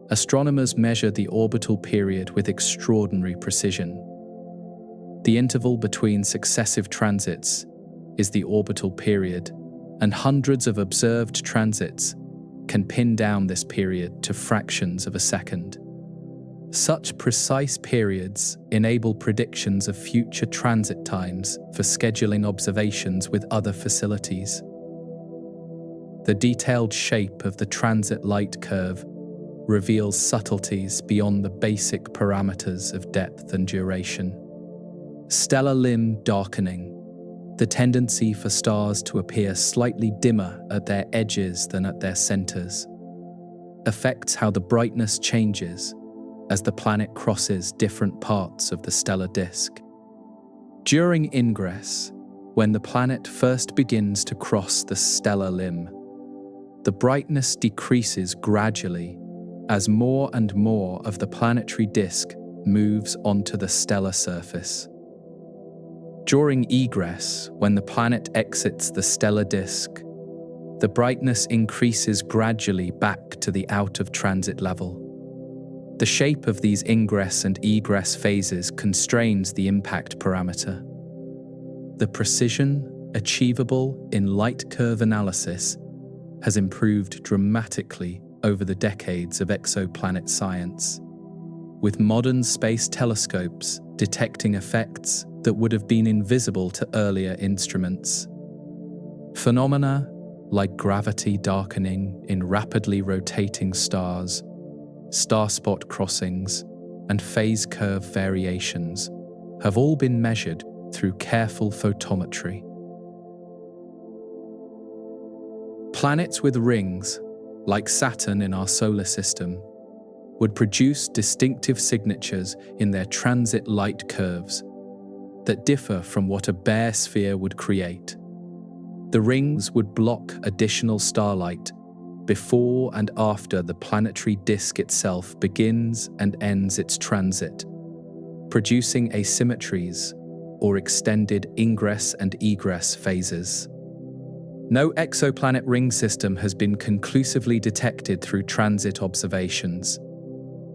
astronomers measure the orbital period with extraordinary precision. The interval between successive transits is the orbital period, and hundreds of observed transits can pin down this period to fractions of a second. Such precise periods enable predictions of future transit times for scheduling observations with other facilities. The detailed shape of the transit light curve reveals subtleties beyond the basic parameters of depth and duration. Stellar limb darkening, the tendency for stars to appear slightly dimmer at their edges than at their centers, affects how the brightness changes as the planet crosses different parts of the stellar disk. During ingress, when the planet first begins to cross the stellar limb, the brightness decreases gradually as more and more of the planetary disk moves onto the stellar surface. During egress, when the planet exits the stellar disk, the brightness increases gradually back to the out-of-transit level. The shape of these ingress and egress phases constrains the impact parameter. The precision achievable in light curve analysis has improved dramatically over the decades of exoplanet science, with modern space telescopes detecting effects that would have been invisible to earlier instruments. Phenomena like gravity darkening in rapidly rotating stars, star-spot crossings, and phase curve variations have all been measured through careful photometry. Planets with rings, like Saturn in our solar system, would produce distinctive signatures in their transit light curves that differ from what a bare sphere would create. The rings would block additional starlight before and after the planetary disk itself begins and ends its transit, producing asymmetries or extended ingress and egress phases. No exoplanet ring system has been conclusively detected through transit observations,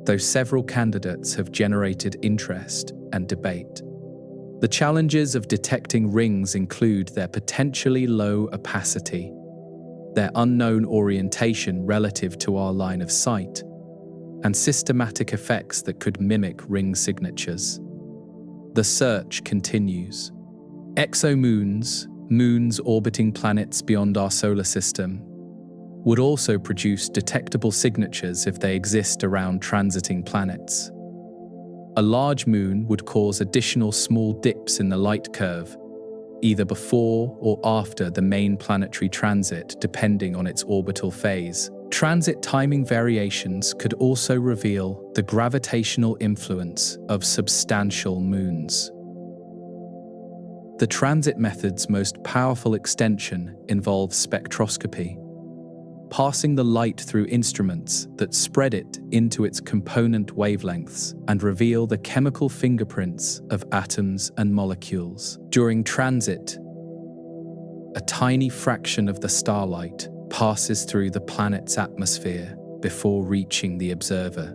though several candidates have generated interest and debate. The challenges of detecting rings include their potentially low opacity, their unknown orientation relative to our line of sight, and systematic effects that could mimic ring signatures. The search continues. Exomoons, moons orbiting planets beyond our solar system, would also produce detectable signatures if they exist around transiting planets. A large moon would cause additional small dips in the light curve, either before or after the main planetary transit, depending on its orbital phase. Transit timing variations could also reveal the gravitational influence of substantial moons. The transit method's most powerful extension involves spectroscopy, passing the light through instruments that spread it into its component wavelengths and reveal the chemical fingerprints of atoms and molecules. During transit, a tiny fraction of the starlight passes through the planet's atmosphere before reaching the observer,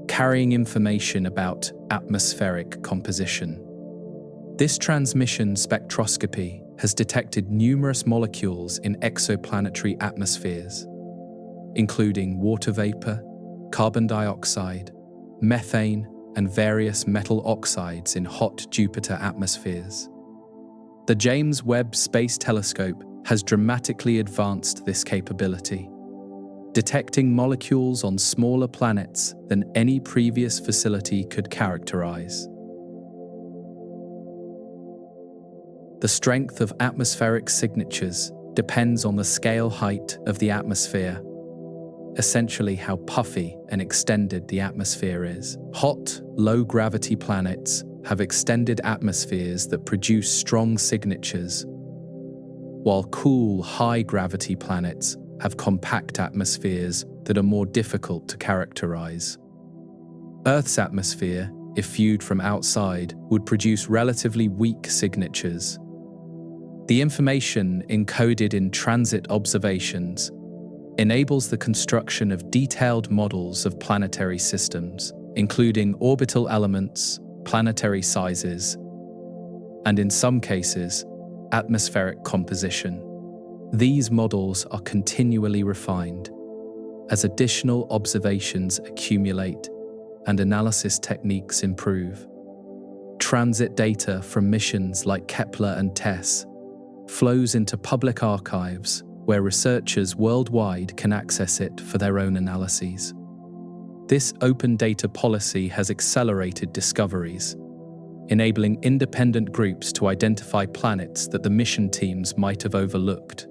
carrying information about atmospheric composition. This transmission spectroscopy has detected numerous molecules in exoplanetary atmospheres, including water vapor, carbon dioxide, methane, and various metal oxides in hot Jupiter atmospheres. The James Webb Space Telescope has dramatically advanced this capability. detecting molecules on smaller planets than any previous facility could characterize. The strength of atmospheric signatures depends on the scale height of the atmosphere, essentially how puffy and extended the atmosphere is. Hot, low-gravity planets have extended atmospheres that produce strong signatures, while cool, high-gravity planets have compact atmospheres that are more difficult to characterize. Earth's atmosphere, if viewed from outside, would produce relatively weak signatures. The information encoded in transit observations enables the construction of detailed models of planetary systems, including orbital elements, planetary sizes, and in some cases, atmospheric composition. These models are continually refined as additional observations accumulate and analysis techniques improve. Transit data from missions like Kepler and TESS flows into public archives where researchers worldwide can access it for their own analyses. This open data policy has accelerated discoveries, enabling independent groups to identify planets that the mission teams might have overlooked.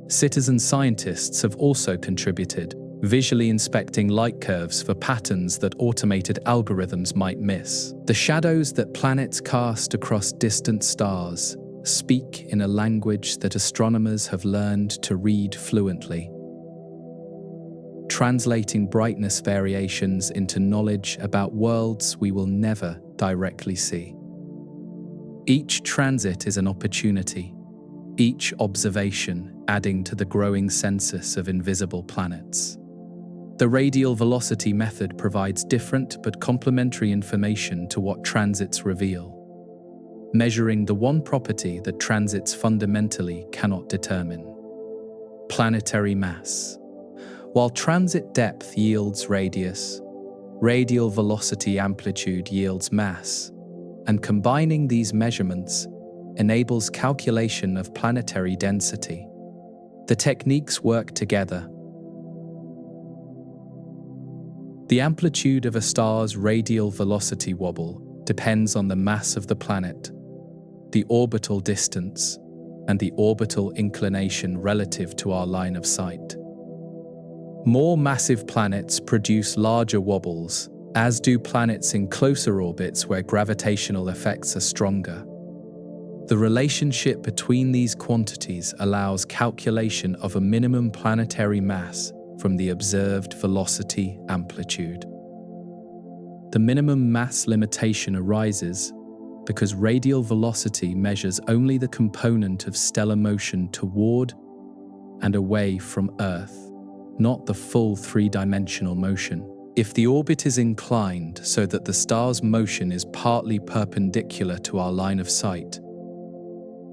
Citizen scientists have also contributed, visually inspecting light curves for patterns that automated algorithms might miss. The shadows that planets cast across distant stars speak in a language that astronomers have learned to read fluently, translating brightness variations into knowledge about worlds we will never directly see. Each transit is an opportunity, each observation adding to the growing census of invisible planets. The radial velocity method provides different but complementary information to what transits reveal, measuring the one property that transits fundamentally cannot determine: planetary mass. While transit depth yields radius, radial velocity amplitude yields mass, and combining these measurements enables calculation of planetary density. The techniques work together. The amplitude of a star's radial velocity wobble depends on the mass of the planet, the orbital distance, and the orbital inclination relative to our line of sight. More massive planets produce larger wobbles, as do planets in closer orbits where gravitational effects are stronger. The relationship between these quantities allows calculation of a minimum planetary mass from the observed velocity amplitude. The minimum mass limitation arises because radial velocity measures only the component of stellar motion toward and away from Earth, not the full three-dimensional motion. If the orbit is inclined so that the star's motion is partly perpendicular to our line of sight,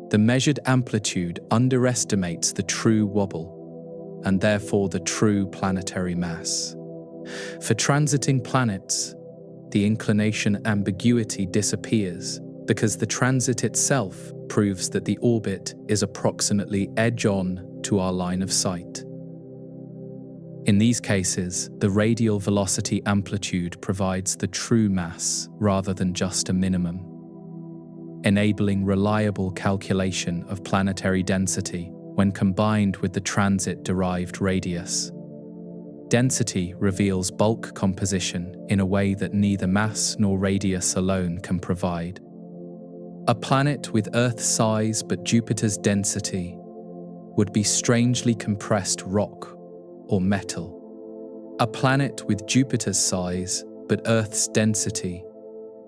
the measured amplitude underestimates the true wobble, and therefore the true planetary mass. For transiting planets, the inclination ambiguity disappears because the transit itself proves that the orbit is approximately edge-on to our line of sight. In these cases, the radial velocity amplitude provides the true mass rather than just a minimum, enabling reliable calculation of planetary density when combined with the transit-derived radius. Density reveals bulk composition in a way that neither mass nor radius alone can provide. A planet with Earth's size but Jupiter's density would be strangely compressed rock or metal. A planet with Jupiter's size but Earth's density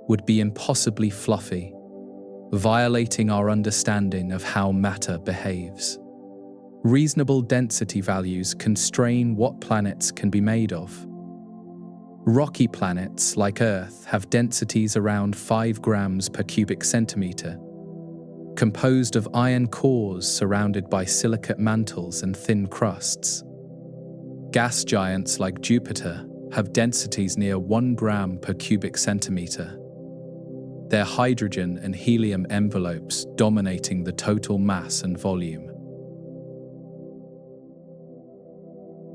would be impossibly fluffy, violating our understanding of how matter behaves. Reasonable density values constrain what planets can be made of. Rocky planets like Earth have densities around 5 grams per cubic centimeter, composed of iron cores surrounded by silicate mantles and thin crusts. Gas giants like Jupiter have densities near 1 gram per cubic centimeter, their hydrogen and helium envelopes dominating the total mass and volume.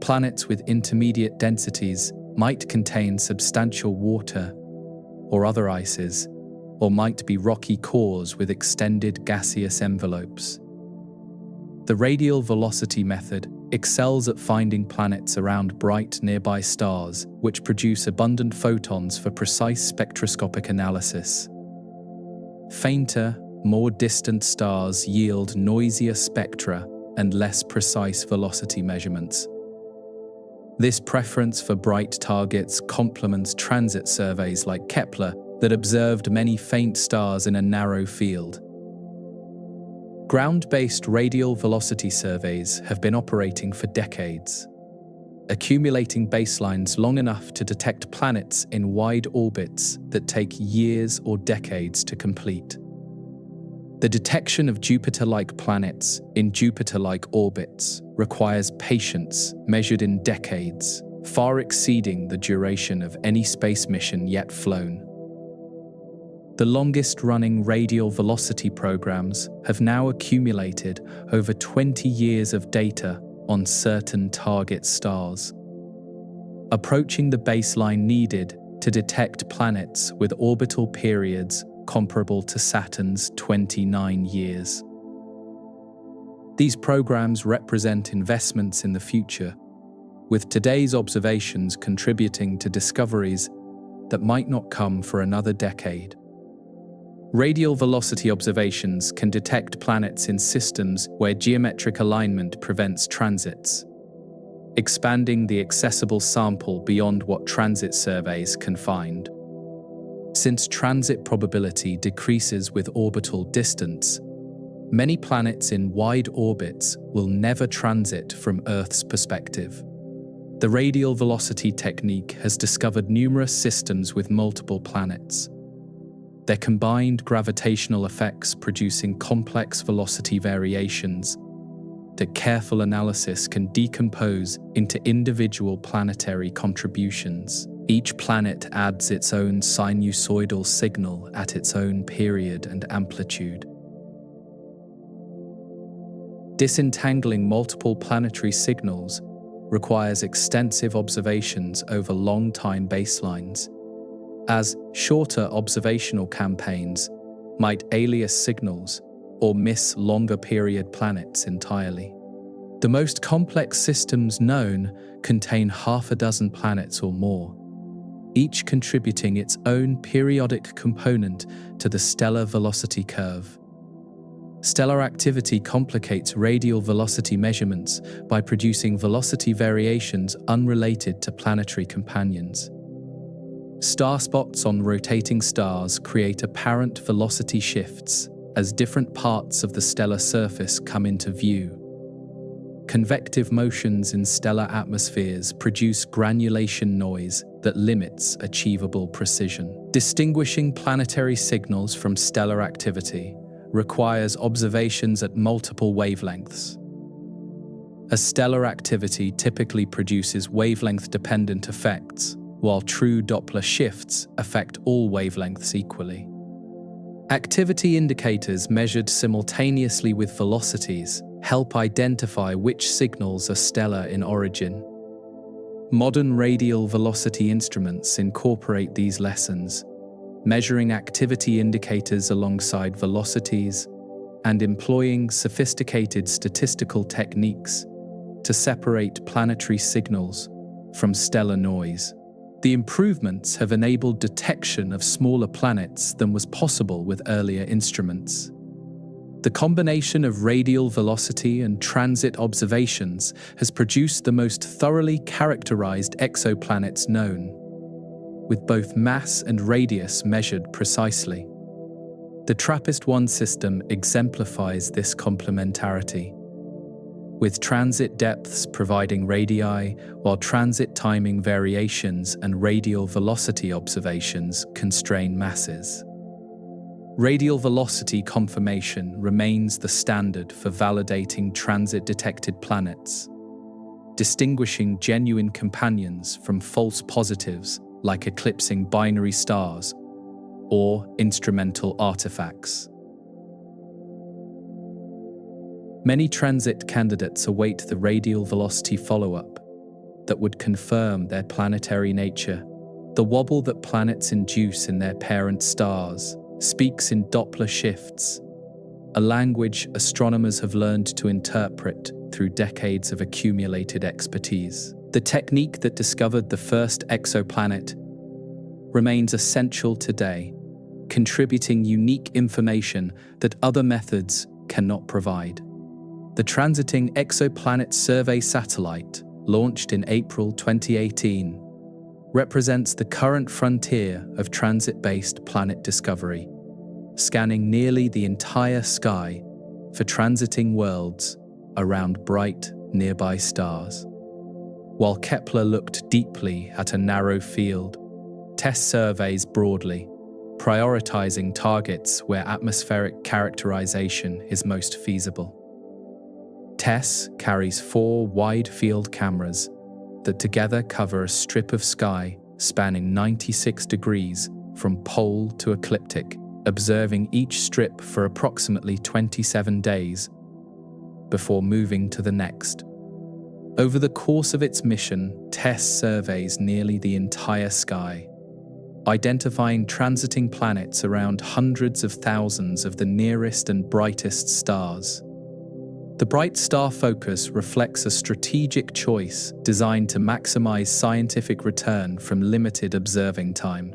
Planets with intermediate densities might contain substantial water or other ices, or might be rocky cores with extended gaseous envelopes. The radial velocity method excels at finding planets around bright nearby stars, which produce abundant photons for precise spectroscopic analysis. Fainter, more distant stars yield noisier spectra and less precise velocity measurements. This preference for bright targets complements transit surveys like Kepler that observed many faint stars in a narrow field. Ground-based radial velocity surveys have been operating for decades, accumulating baselines long enough to detect planets in wide orbits that take years or decades to complete. The detection of Jupiter-like planets in Jupiter-like orbits requires patience measured in decades, far exceeding the duration of any space mission yet flown. The longest-running radial velocity programs have now accumulated over 20 years of data on certain target stars, approaching the baseline needed to detect planets with orbital periods comparable to Saturn's 29 years. These programs represent investments in the future, with today's observations contributing to discoveries that might not come for another decade. Radial velocity observations can detect planets in systems where geometric alignment prevents transits, expanding the accessible sample beyond what transit surveys can find. Since transit probability decreases with orbital distance, many planets in wide orbits will never transit from Earth's perspective. The radial velocity technique has discovered numerous systems with multiple planets, their combined gravitational effects producing complex velocity variations that careful analysis can decompose into individual planetary contributions. Each planet adds its own sinusoidal signal at its own period and amplitude. Disentangling multiple planetary signals requires extensive observations over long-time baselines, as shorter observational campaigns might alias signals or miss longer-period planets entirely. The most complex systems known contain half a dozen planets or more, each contributing its own periodic component to the stellar velocity curve. Stellar activity complicates radial velocity measurements by producing velocity variations unrelated to planetary companions. Star spots on rotating stars create apparent velocity shifts as different parts of the stellar surface come into view. Convective motions in stellar atmospheres produce granulation noise that limits achievable precision. Distinguishing planetary signals from stellar activity requires observations at multiple wavelengths. As stellar activity typically produces wavelength-dependent effects, while true Doppler shifts affect all wavelengths equally. Activity indicators measured simultaneously with velocities help identify which signals are stellar in origin. Modern radial velocity instruments incorporate these lessons, measuring activity indicators alongside velocities and employing sophisticated statistical techniques to separate planetary signals from stellar noise. The improvements have enabled detection of smaller planets than was possible with earlier instruments. The combination of radial velocity and transit observations has produced the most thoroughly characterized exoplanets known, with both mass and radius measured precisely. The TRAPPIST-1 system exemplifies this complementarity, with transit depths providing radii, while transit timing variations and radial velocity observations constrain masses. Radial velocity confirmation remains the standard for validating transit-detected planets, distinguishing genuine companions from false positives like eclipsing binary stars or instrumental artifacts. Many transit candidates await the radial velocity follow-up, that would confirm their planetary nature. The wobble that planets induce in their parent stars speaks in Doppler shifts, a language astronomers have learned to interpret through decades of accumulated expertise. The technique that discovered the first exoplanet remains essential today, contributing unique information that other methods cannot provide. The Transiting Exoplanet Survey satellite, launched in April 2018, represents the current frontier of transit-based planet discovery, scanning nearly the entire sky for transiting worlds around bright, nearby stars. While Kepler looked deeply at a narrow field, TESS surveys broadly, prioritizing targets where atmospheric characterization is most feasible. TESS carries 4 wide-field cameras that together cover a strip of sky spanning 96 degrees from pole to ecliptic, observing each strip for approximately 27 days before moving to the next. Over the course of its mission, TESS surveys nearly the entire sky, identifying transiting planets around hundreds of thousands of the nearest and brightest stars. The bright star focus reflects a strategic choice designed to maximize scientific return from limited observing time.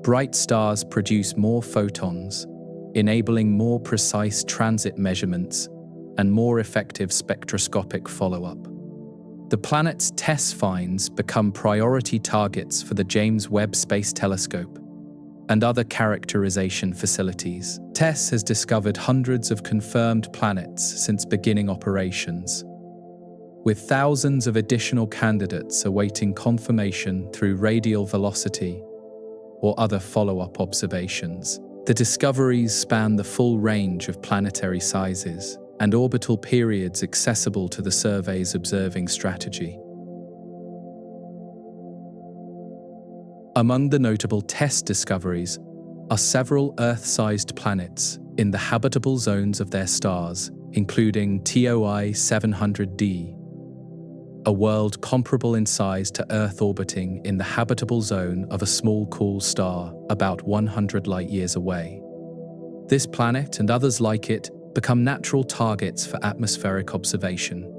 Bright stars produce more photons, enabling more precise transit measurements and more effective spectroscopic follow-up. The planet's TESS finds become priority targets for the James Webb Space Telescope and other characterization facilities. TESS has discovered hundreds of confirmed planets since beginning operations, with thousands of additional candidates awaiting confirmation through radial velocity or other follow-up observations. The discoveries span the full range of planetary sizes and orbital periods accessible to the survey's observing strategy. Among the notable TESS discoveries are several Earth-sized planets in the habitable zones of their stars, including TOI 700d, a world comparable in size to Earth orbiting in the habitable zone of a small cool star about 100 light-years away. This planet and others like it become natural targets for atmospheric observation.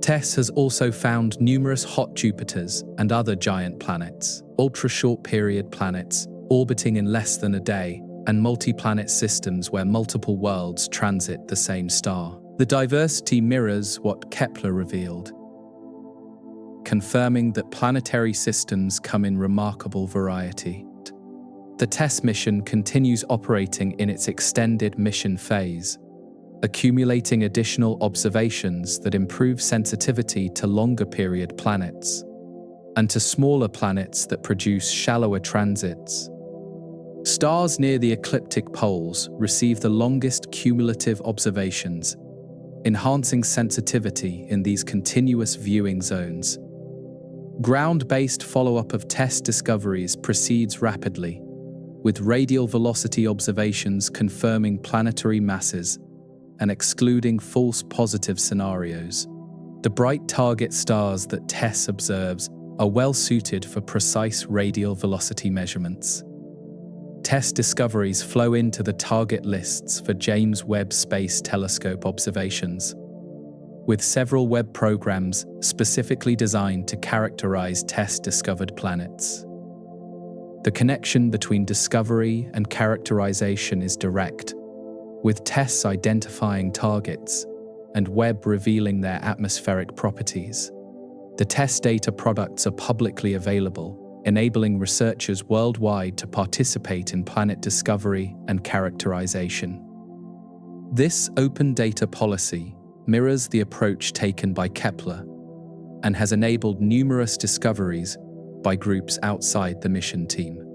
TESS has also found numerous hot Jupiters and other giant planets, ultra-short period planets orbiting in less than a day, and multi-planet systems where multiple worlds transit the same star. The diversity mirrors what Kepler revealed, confirming that planetary systems come in remarkable variety. The TESS mission continues operating in its extended mission phase, accumulating additional observations that improve sensitivity to longer period planets and to smaller planets that produce shallower transits. Stars near the ecliptic poles receive the longest cumulative observations, enhancing sensitivity in these continuous viewing zones. Ground-based follow-up of TESS discoveries proceeds rapidly, with radial velocity observations confirming planetary masses and excluding false positive scenarios. The bright target stars that TESS observes are well suited for precise radial velocity measurements. TESS discoveries flow into the target lists for James Webb Space Telescope observations, with several Webb programs specifically designed to characterize TESS-discovered planets. The connection between discovery and characterization is direct, with TESS identifying targets and Webb revealing their atmospheric properties. The TESS data products are publicly available, enabling researchers worldwide to participate in planet discovery and characterization. This open data policy mirrors the approach taken by Kepler and has enabled numerous discoveries by groups outside the mission team.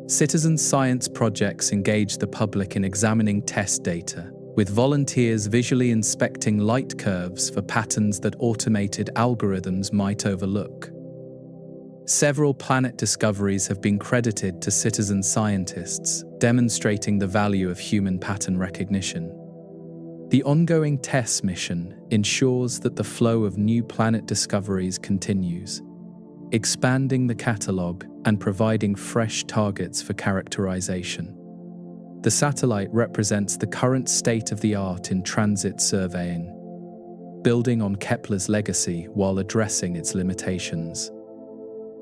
Citizen science projects engage the public in examining TESS data, with volunteers visually inspecting light curves for patterns that automated algorithms might overlook. Several planet discoveries have been credited to citizen scientists, demonstrating the value of human pattern recognition. The ongoing TESS mission ensures that the flow of new planet discoveries continues, expanding the catalogue and providing fresh targets for characterization. The satellite represents the current state-of-the-art in transit surveying, building on Kepler's legacy while addressing its limitations.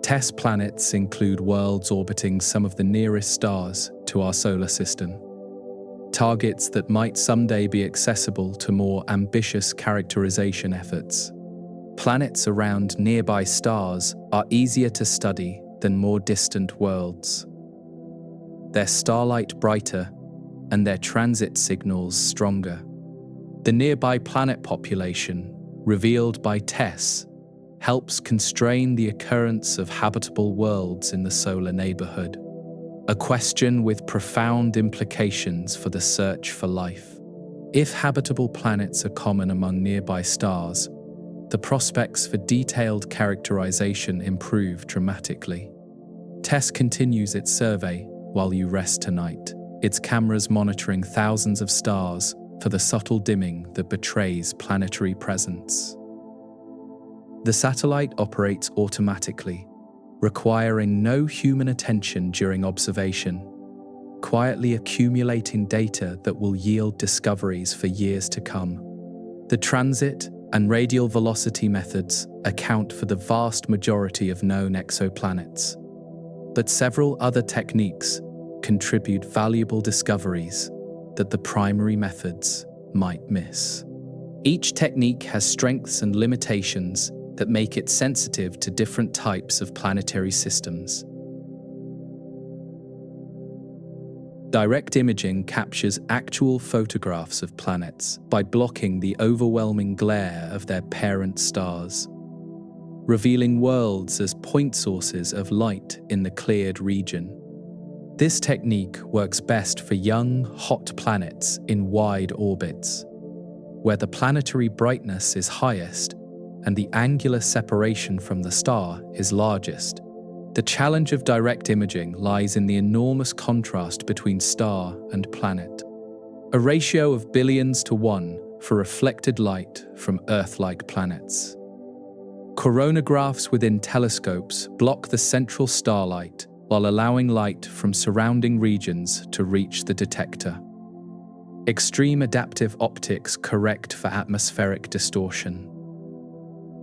TESS planets include worlds orbiting some of the nearest stars to our solar system, targets that might someday be accessible to more ambitious characterization efforts. Planets around nearby stars are easier to study than more distant worlds. Their starlight brighter and their transit signals stronger. The nearby planet population, revealed by TESS, helps constrain the occurrence of habitable worlds in the solar neighborhood, a question with profound implications for the search for life. If habitable planets are common among nearby stars, the prospects for detailed characterization improve dramatically. TESS continues its survey while you rest tonight, its cameras monitoring thousands of stars for the subtle dimming that betrays planetary presence. The satellite operates automatically, requiring no human attention during observation, quietly accumulating data that will yield discoveries for years to come. The transit and radial velocity methods account for the vast majority of known exoplanets, but several other techniques contribute valuable discoveries that the primary methods might miss. Each technique has strengths and limitations that make it sensitive to different types of planetary systems. Direct imaging captures actual photographs of planets by blocking the overwhelming glare of their parent stars, revealing worlds as point sources of light in the cleared region. This technique works best for young, hot planets in wide orbits, where the planetary brightness is highest and the angular separation from the star is largest. The challenge of direct imaging lies in the enormous contrast between star and planet, a ratio of billions to 1 for reflected light from Earth-like planets. Coronagraphs within telescopes block the central starlight while allowing light from surrounding regions to reach the detector. Extreme adaptive optics correct for atmospheric distortion.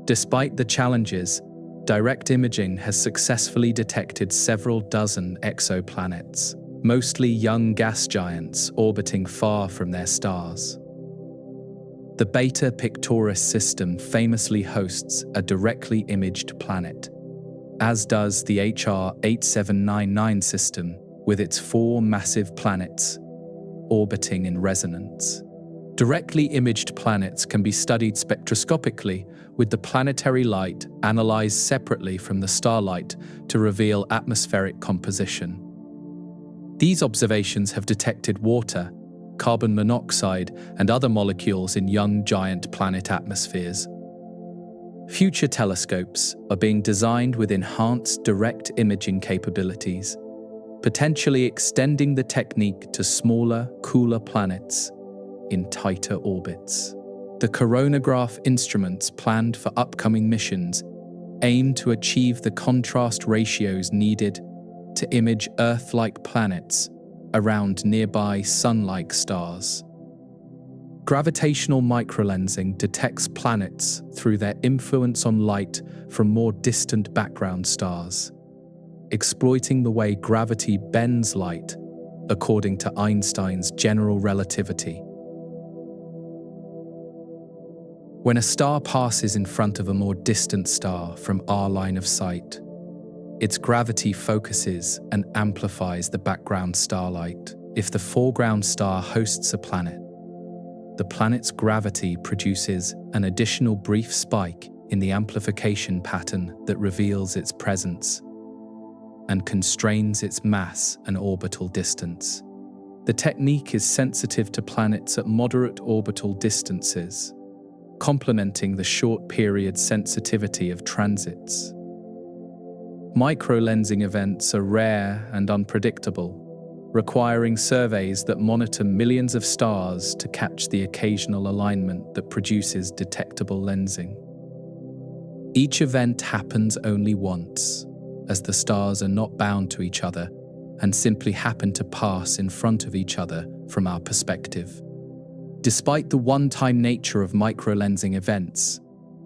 Despite the challenges, direct imaging has successfully detected several dozen exoplanets, mostly young gas giants orbiting far from their stars. The Beta Pictoris system famously hosts a directly imaged planet, as does the HR 8799 system with its 4 massive planets orbiting in resonance. Directly imaged planets can be studied spectroscopically with the planetary light analyzed separately from the starlight to reveal atmospheric composition. These observations have detected water, carbon monoxide, and other molecules in young giant planet atmospheres. Future telescopes are being designed with enhanced direct imaging capabilities, potentially extending the technique to smaller, cooler planets in tighter orbits. The coronagraph instruments planned for upcoming missions aim to achieve the contrast ratios needed to image Earth-like planets around nearby Sun-like stars. Gravitational microlensing detects planets through their influence on light from more distant background stars, exploiting the way gravity bends light according to Einstein's general relativity. When a star passes in front of a more distant star from our line of sight, its gravity focuses and amplifies the background starlight. If the foreground star hosts a planet, the planet's gravity produces an additional brief spike in the amplification pattern that reveals its presence and constrains its mass and orbital distance. The technique is sensitive to planets at moderate orbital distances, complementing the short-period sensitivity of transits. Microlensing events are rare and unpredictable, requiring surveys that monitor millions of stars to catch the occasional alignment that produces detectable lensing. Each event happens only once, as the stars are not bound to each other and simply happen to pass in front of each other from our perspective. Despite the one-time nature of microlensing events,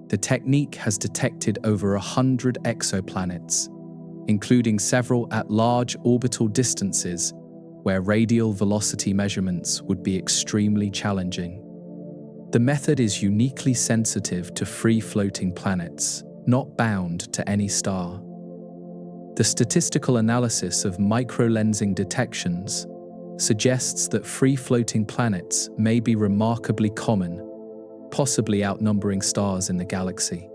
the technique has detected over 100 exoplanets, including several at large orbital distances where radial velocity measurements would be extremely challenging. The method is uniquely sensitive to free-floating planets, not bound to any star. The statistical analysis of microlensing detections suggests that free-floating planets may be remarkably common, possibly outnumbering stars in the galaxy.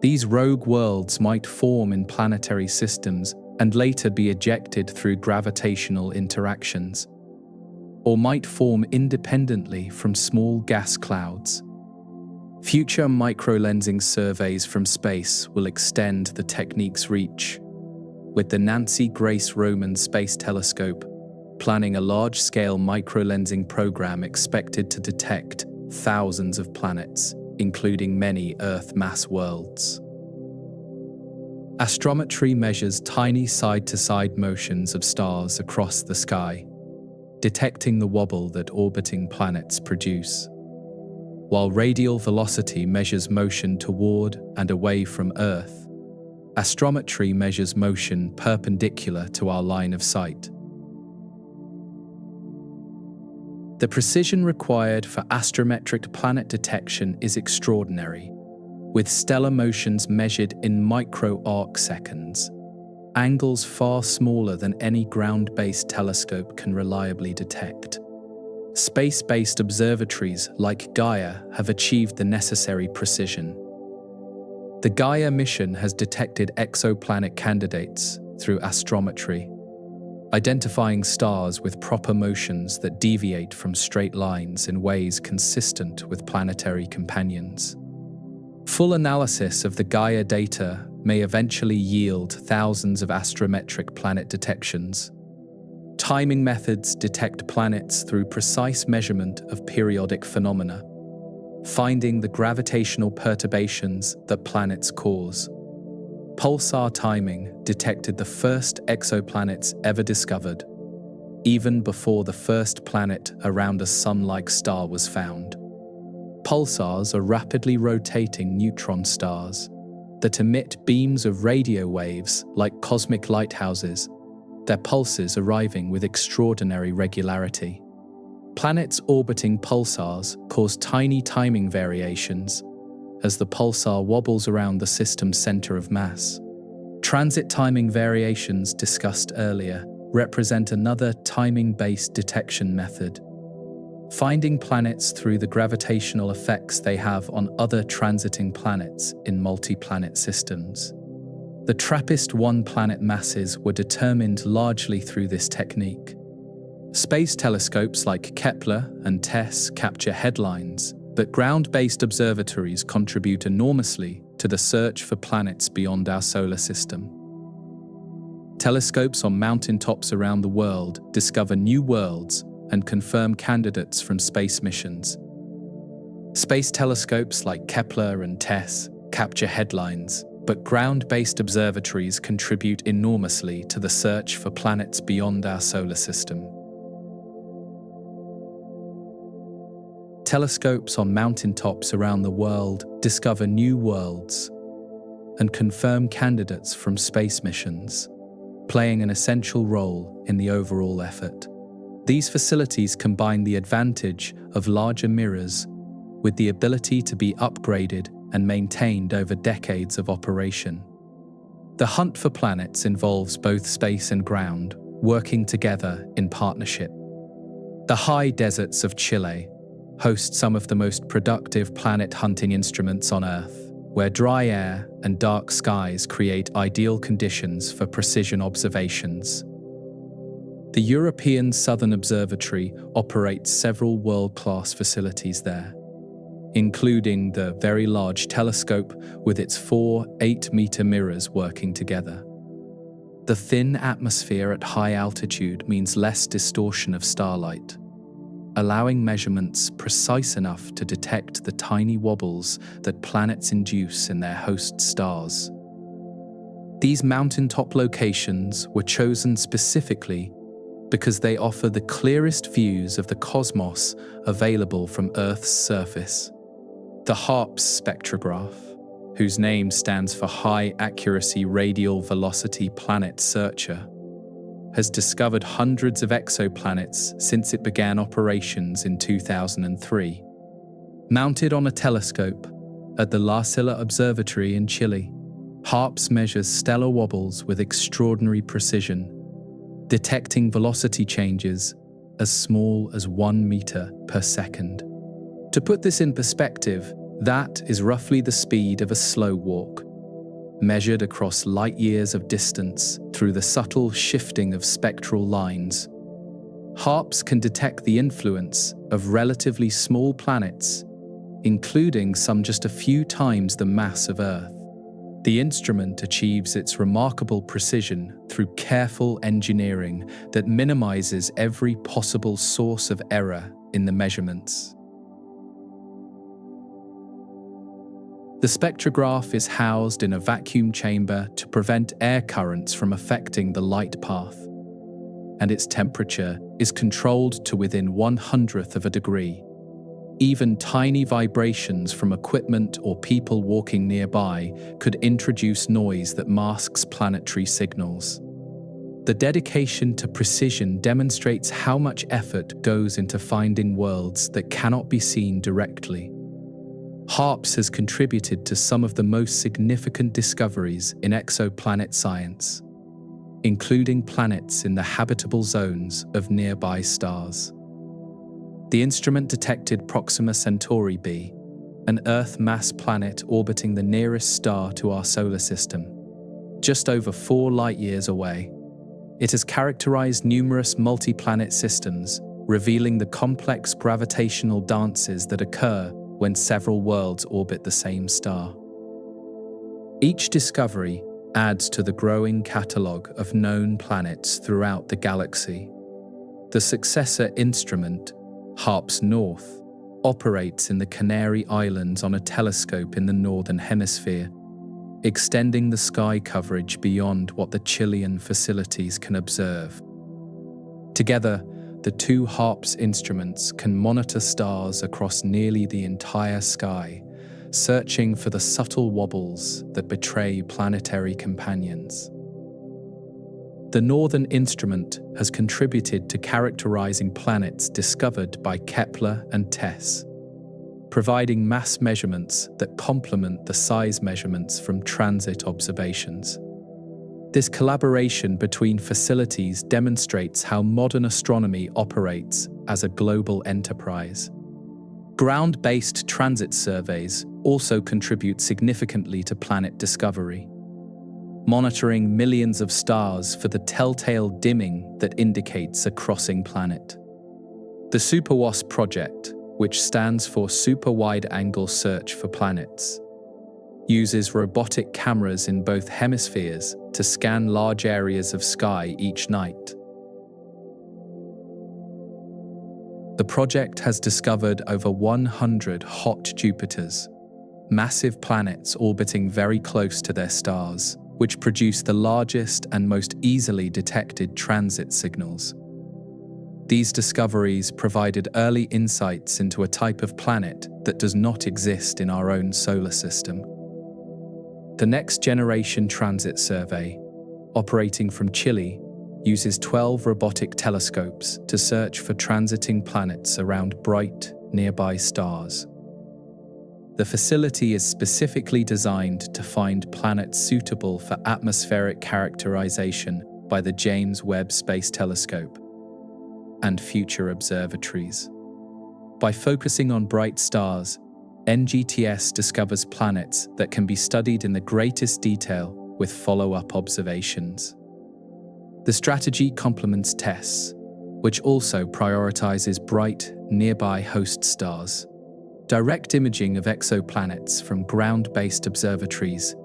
These rogue worlds might form in planetary systems and later be ejected through gravitational interactions, or might form independently from small gas clouds. Future microlensing surveys from space will extend the technique's reach, with the Nancy Grace Roman Space Telescope planning a large-scale microlensing program expected to detect thousands of planets, including many Earth-mass worlds. Astrometry measures tiny side-to-side motions of stars across the sky, detecting the wobble that orbiting planets produce, while radial velocity measures motion toward and away from Earth. Astrometry measures motion perpendicular to our line of sight. The precision required for astrometric planet detection is extraordinary, with stellar motions measured in micro-arc seconds, angles far smaller than any ground-based telescope can reliably detect. Space-based observatories like Gaia have achieved the necessary precision. The Gaia mission has detected exoplanet candidates through astrometry, identifying stars with proper motions that deviate from straight lines in ways consistent with planetary companions. Full analysis of the Gaia data may eventually yield thousands of astrometric planet detections. Timing methods detect planets through precise measurement of periodic phenomena, finding the gravitational perturbations that planets cause. Pulsar timing detected the first exoplanets ever discovered, even before the first planet around a sun-like star was found. Pulsars are rapidly rotating neutron stars that emit beams of radio waves like cosmic lighthouses, their pulses arriving with extraordinary regularity. Planets orbiting pulsars cause tiny timing variations as the pulsar wobbles around the system's center of mass. Transit timing variations discussed earlier represent another timing-based detection method, finding planets through the gravitational effects they have on other transiting planets in multi-planet systems. The TRAPPIST-1 planet masses were determined largely through this technique. Space telescopes like Kepler and TESS capture headlines, but ground-based observatories contribute enormously to the search for planets beyond our solar system. Telescopes on mountaintops around the world discover new worlds and confirm candidates from space missions. Space telescopes like Kepler and TESS capture headlines, but ground-based observatories contribute enormously to the search for planets beyond our solar system. Telescopes on mountaintops around the world discover new worlds and confirm candidates from space missions, playing an essential role in the overall effort. These facilities combine the advantage of larger mirrors with the ability to be upgraded and maintained over decades of operation. The hunt for planets involves both space and ground, working together in partnership. The high deserts of Chile host some of the most productive planet hunting instruments on Earth, where dry air and dark skies create ideal conditions for precision observations. The European Southern Observatory operates several world-class facilities there, including the Very Large Telescope with its 4 8-meter mirrors working together. The thin atmosphere at high altitude means less distortion of starlight, allowing measurements precise enough to detect the tiny wobbles that planets induce in their host stars. These mountaintop locations were chosen specifically because they offer the clearest views of the cosmos available from Earth's surface. The HARPS spectrograph, whose name stands for High Accuracy Radial Velocity Planet Searcher, has discovered hundreds of exoplanets since it began operations in 2003. Mounted on a telescope at the La Silla Observatory in Chile, HARPS measures stellar wobbles with extraordinary precision, detecting velocity changes as small as 1 meter per second. To put this in perspective, that is roughly the speed of a slow walk, measured across light years of distance through the subtle shifting of spectral lines. HARPS can detect the influence of relatively small planets, including some just a few times the mass of Earth. The instrument achieves its remarkable precision through careful engineering that minimizes every possible source of error in the measurements. The spectrograph is housed in a vacuum chamber to prevent air currents from affecting the light path, and its temperature is controlled to within 1/100th of a degree. Even tiny vibrations from equipment or people walking nearby could introduce noise that masks planetary signals. The dedication to precision demonstrates how much effort goes into finding worlds that cannot be seen directly. HARPS has contributed to some of the most significant discoveries in exoplanet science, including planets in the habitable zones of nearby stars. The instrument detected Proxima Centauri b, an Earth-mass planet orbiting the nearest star to our solar system, just over 4 light-years away. It has characterized numerous multi-planet systems, revealing the complex gravitational dances that occur when several worlds orbit the same star. Each discovery adds to the growing catalogue of known planets throughout the galaxy. The successor instrument, HARPS North, operates in the Canary Islands on a telescope in the Northern Hemisphere, extending the sky coverage beyond what the Chilean facilities can observe. Together, the two HARPS instruments can monitor stars across nearly the entire sky, searching for the subtle wobbles that betray planetary companions. The Northern Instrument has contributed to characterizing planets discovered by Kepler and TESS, providing mass measurements that complement the size measurements from transit observations. This collaboration between facilities demonstrates how modern astronomy operates as a global enterprise. Ground-based transit surveys also contribute significantly to planet discovery, monitoring millions of stars for the telltale dimming that indicates a crossing planet. The SuperWASP project, which stands for Super Wide Angle Search for Planets, uses robotic cameras in both hemispheres to scan large areas of sky each night. The project has discovered over 100 hot Jupiters, massive planets orbiting very close to their stars, which produce the largest and most easily detected transit signals. These discoveries provided early insights into a type of planet that does not exist in our own solar system. The Next Generation Transit Survey, operating from Chile, uses 12 robotic telescopes to search for transiting planets around bright, nearby stars. The facility is specifically designed to find planets suitable for atmospheric characterization by the James Webb Space Telescope and future observatories. By focusing on bright stars, NGTS discovers planets that can be studied in the greatest detail with follow-up observations. The strategy complements TESS, which also prioritizes bright, nearby host stars. Direct imaging of exoplanets from ground-based observatories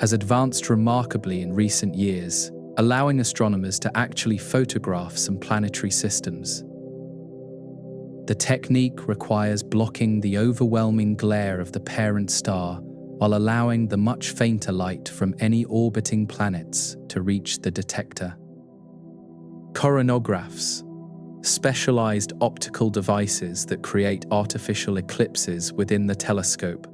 has advanced remarkably in recent years, allowing astronomers to actually photograph some planetary systems. The technique requires blocking the overwhelming glare of the parent star while allowing the much fainter light from any orbiting planets to reach the detector. Coronagraphs, specialized optical devices that create artificial eclipses within the telescope,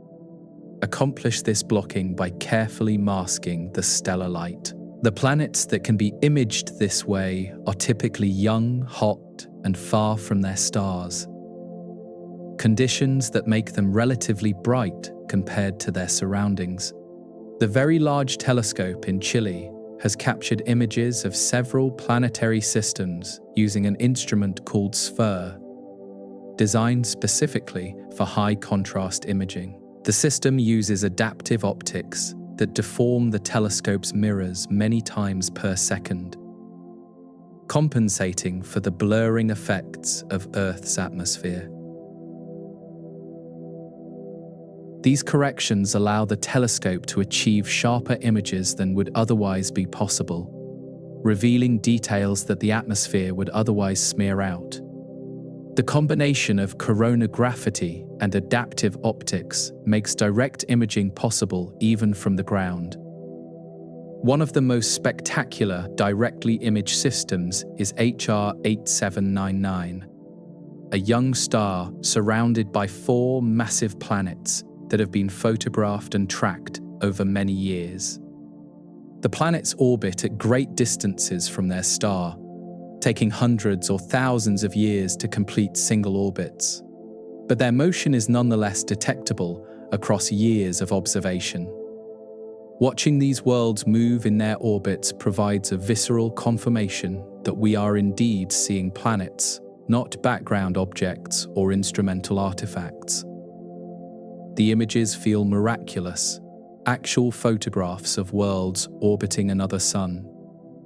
accomplish this blocking by carefully masking the stellar light. The planets that can be imaged this way are typically young, hot, and far from their stars, conditions that make them relatively bright compared to their surroundings. The Very Large Telescope in Chile has captured images of several planetary systems using an instrument called SFIR, designed specifically for high-contrast imaging. The system uses adaptive optics that deform the telescope's mirrors many times per second, compensating for the blurring effects of Earth's atmosphere. These corrections allow the telescope to achieve sharper images than would otherwise be possible, revealing details that the atmosphere would otherwise smear out. The combination of coronagraphy and adaptive optics makes direct imaging possible even from the ground. One of the most spectacular directly imaged systems is HR 8799, a young star surrounded by 4 massive planets that have been photographed and tracked over many years. The planets orbit at great distances from their star, taking hundreds or thousands of years to complete single orbits. But their motion is nonetheless detectable across years of observation. Watching these worlds move in their orbits provides a visceral confirmation that we are indeed seeing planets, not background objects or instrumental artifacts. The images feel miraculous, actual photographs of worlds orbiting another sun.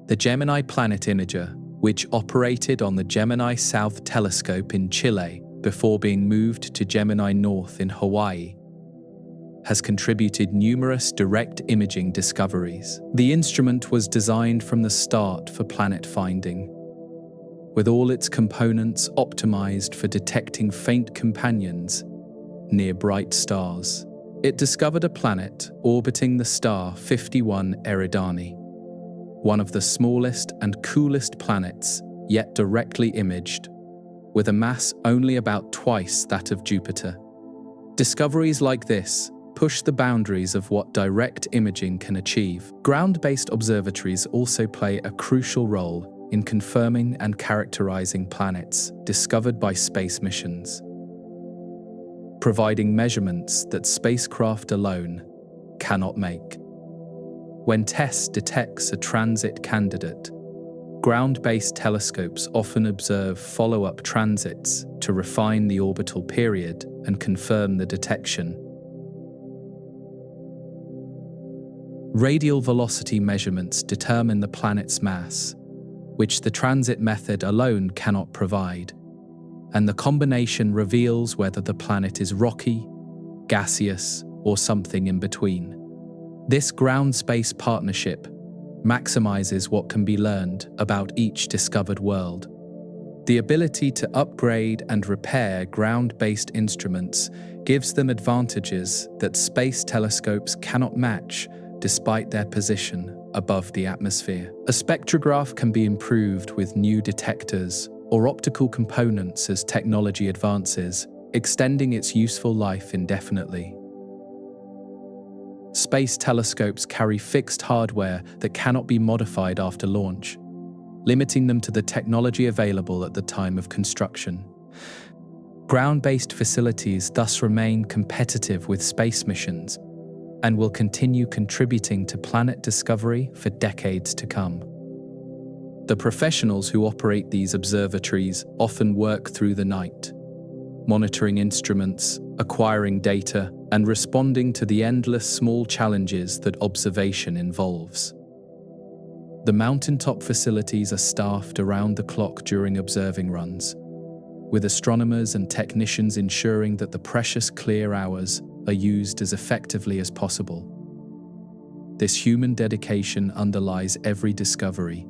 The Gemini Planet Imager, which operated on the Gemini South Telescope in Chile before being moved to Gemini North in Hawaii, has contributed numerous direct imaging discoveries. The instrument was designed from the start for planet finding, with all its components optimized for detecting faint companions near bright stars. It discovered a planet orbiting the star 51 Eridani, one of the smallest and coolest planets yet directly imaged, with a mass only about twice that of Jupiter. Discoveries like this push the boundaries of what direct imaging can achieve. Ground-based observatories also play a crucial role in confirming and characterizing planets discovered by space missions, providing measurements that spacecraft alone cannot make. When TESS detects a transit candidate, ground-based telescopes often observe follow-up transits to refine the orbital period and confirm the detection. Radial velocity measurements determine the planet's mass, which the transit method alone cannot provide, and the combination reveals whether the planet is rocky, gaseous, or something in between. This ground-space partnership maximizes what can be learned about each discovered world. The ability to upgrade and repair ground-based instruments gives them advantages that space telescopes cannot match despite their position above the atmosphere. A spectrograph can be improved with new detectors or optical components as technology advances, extending its useful life indefinitely. Space telescopes carry fixed hardware that cannot be modified after launch, limiting them to the technology available at the time of construction. Ground-based facilities thus remain competitive with space missions and will continue contributing to planet discovery for decades to come. The professionals who operate these observatories often work through the night, monitoring instruments, acquiring data, and responding to the endless small challenges that observation involves. The mountaintop facilities are staffed around the clock during observing runs, with astronomers and technicians ensuring that the precious clear hours are used as effectively as possible. This human dedication underlies every discovery,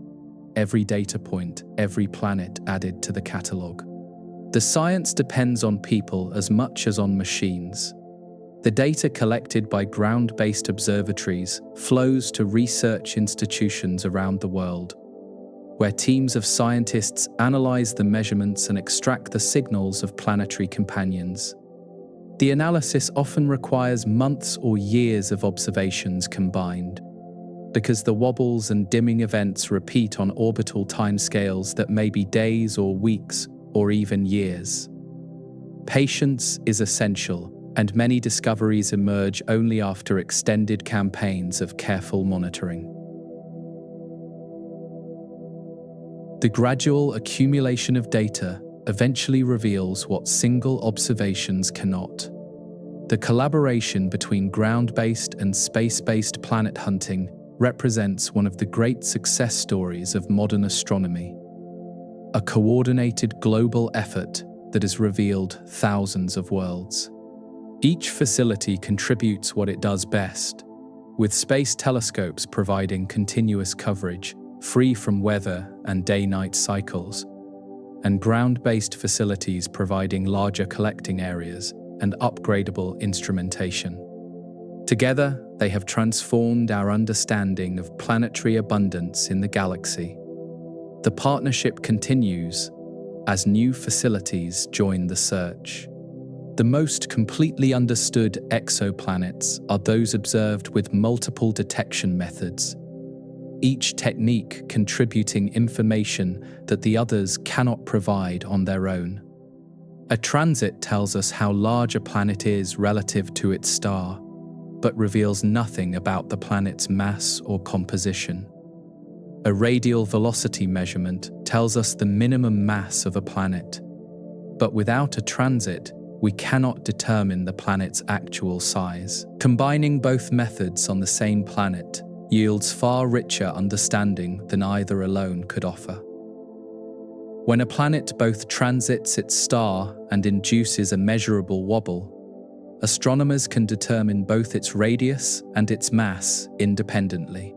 every data point, every planet added to the catalogue. The science depends on people as much as on machines. The data collected by ground-based observatories flows to research institutions around the world, where teams of scientists analyze the measurements and extract the signals of planetary companions. The analysis often requires months or years of observations combined, because the wobbles and dimming events repeat on orbital timescales that may be days or weeks or even years. Patience is essential, and many discoveries emerge only after extended campaigns of careful monitoring. The gradual accumulation of data eventually reveals what single observations cannot. The collaboration between ground-based and space-based planet hunting represents one of the great success stories of modern astronomy. A coordinated global effort that has revealed thousands of worlds. Each facility contributes what it does best, with space telescopes providing continuous coverage, free from weather and day-night cycles, and ground-based facilities providing larger collecting areas and upgradable instrumentation. Together, they have transformed our understanding of planetary abundance in the galaxy. The partnership continues as new facilities join the search. The most completely understood exoplanets are those observed with multiple detection methods, each technique contributing information that the others cannot provide on their own. A transit tells us how large a planet is relative to its star, but reveals nothing about the planet's mass or composition. A radial velocity measurement tells us the minimum mass of a planet, but without a transit, we cannot determine the planet's actual size. Combining both methods on the same planet yields far richer understanding than either alone could offer. When a planet both transits its star and induces a measurable wobble, astronomers can determine both its radius and its mass independently.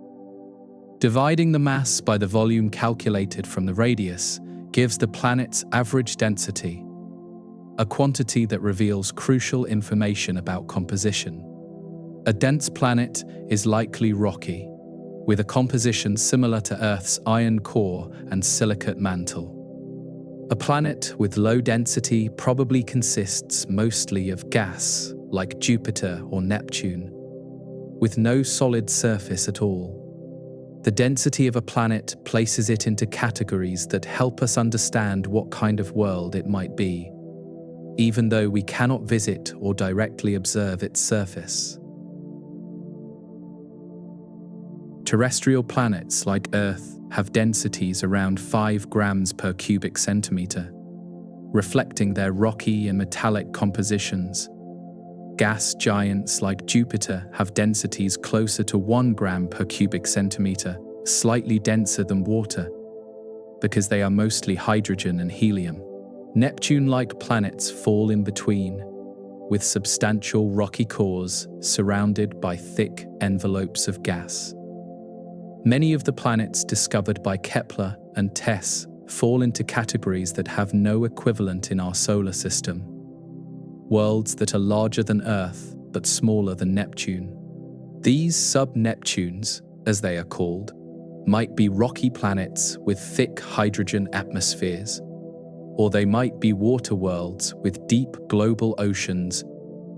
Dividing the mass by the volume calculated from the radius gives the planet's average density, a quantity that reveals crucial information about composition. A dense planet is likely rocky, with a composition similar to Earth's iron core and silicate mantle. A planet with low density probably consists mostly of gas, like Jupiter or Neptune, with no solid surface at all. The density of a planet places it into categories that help us understand what kind of world it might be, even though we cannot visit or directly observe its surface. Terrestrial planets like Earth have densities around 5 grams per cubic centimeter, reflecting their rocky and metallic compositions. Gas giants like Jupiter have densities closer to 1 gram per cubic centimeter, slightly denser than water, because they are mostly hydrogen and helium. Neptune-like planets fall in between, with substantial rocky cores surrounded by thick envelopes of gas. Many of the planets discovered by Kepler and TESS fall into categories that have no equivalent in our solar system. Worlds that are larger than Earth but smaller than Neptune. These sub-Neptunes, as they are called, might be rocky planets with thick hydrogen atmospheres, or they might be water worlds with deep global oceans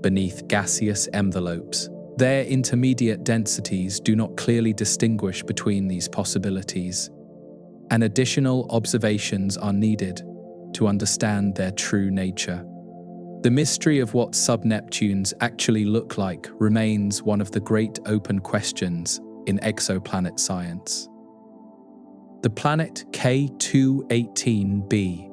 beneath gaseous envelopes. Their intermediate densities do not clearly distinguish between these possibilities, and additional observations are needed to understand their true nature. The mystery of what sub-Neptunes actually look like remains one of the great open questions in exoplanet science. The planet K218b,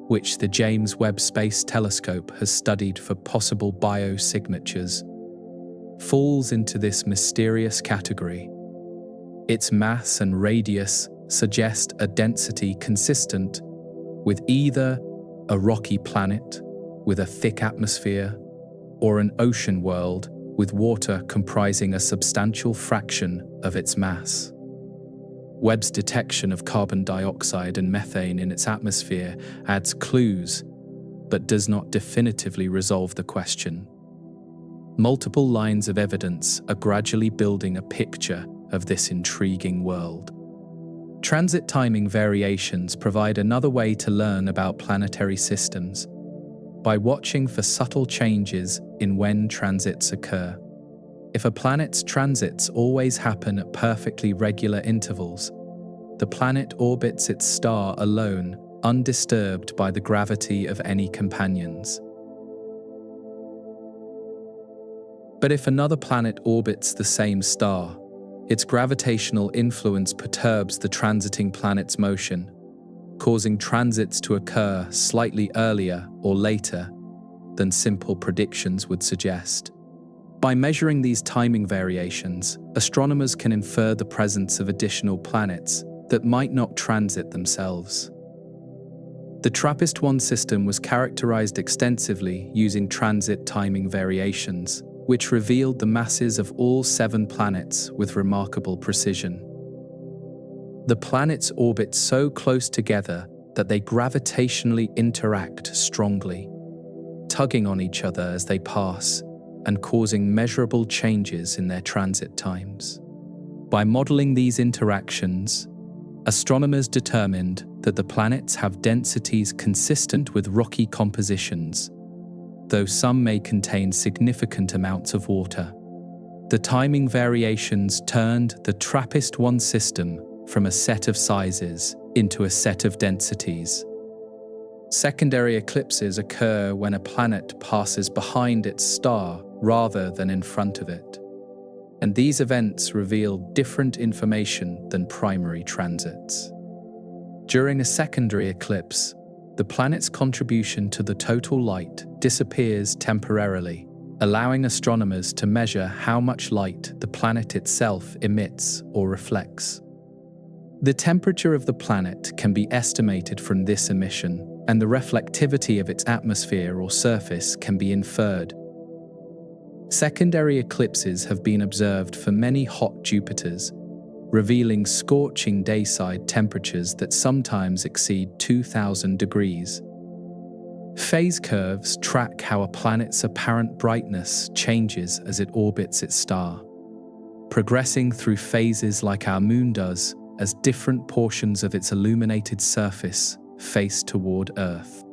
which the James Webb Space Telescope has studied for possible biosignatures, falls into this mysterious category. Its mass and radius suggest a density consistent with either a rocky planet with a thick atmosphere or an ocean world with water comprising a substantial fraction of its mass. Webb's detection of carbon dioxide and methane in its atmosphere adds clues, but does not definitively resolve the question. Multiple lines of evidence are gradually building a picture of this intriguing world. Transit timing variations provide another way to learn about planetary systems by watching for subtle changes in when transits occur. If a planet's transits always happen at perfectly regular intervals, the planet orbits its star alone, undisturbed by the gravity of any companions. But if another planet orbits the same star, its gravitational influence perturbs the transiting planet's motion, causing transits to occur slightly earlier or later than simple predictions would suggest. By measuring these timing variations, astronomers can infer the presence of additional planets that might not transit themselves. The TRAPPIST-1 system was characterized extensively using transit timing variations, which revealed the masses of all 7 planets with remarkable precision. The planets orbit so close together that they gravitationally interact strongly, tugging on each other as they pass and causing measurable changes in their transit times. By modeling these interactions, astronomers determined that the planets have densities consistent with rocky compositions, though some may contain significant amounts of water. The timing variations turned the TRAPPIST-1 system from a set of sizes into a set of densities. Secondary eclipses occur when a planet passes behind its star rather than in front of it, and these events reveal different information than primary transits. During a secondary eclipse, the planet's contribution to the total light disappears temporarily, allowing astronomers to measure how much light the planet itself emits or reflects. The temperature of the planet can be estimated from this emission, and the reflectivity of its atmosphere or surface can be inferred. Secondary eclipses have been observed for many hot Jupiters, revealing scorching dayside temperatures that sometimes exceed 2,000 degrees. Phase curves track how a planet's apparent brightness changes as it orbits its star, progressing through phases like our Moon does as different portions of its illuminated surface face toward Earth.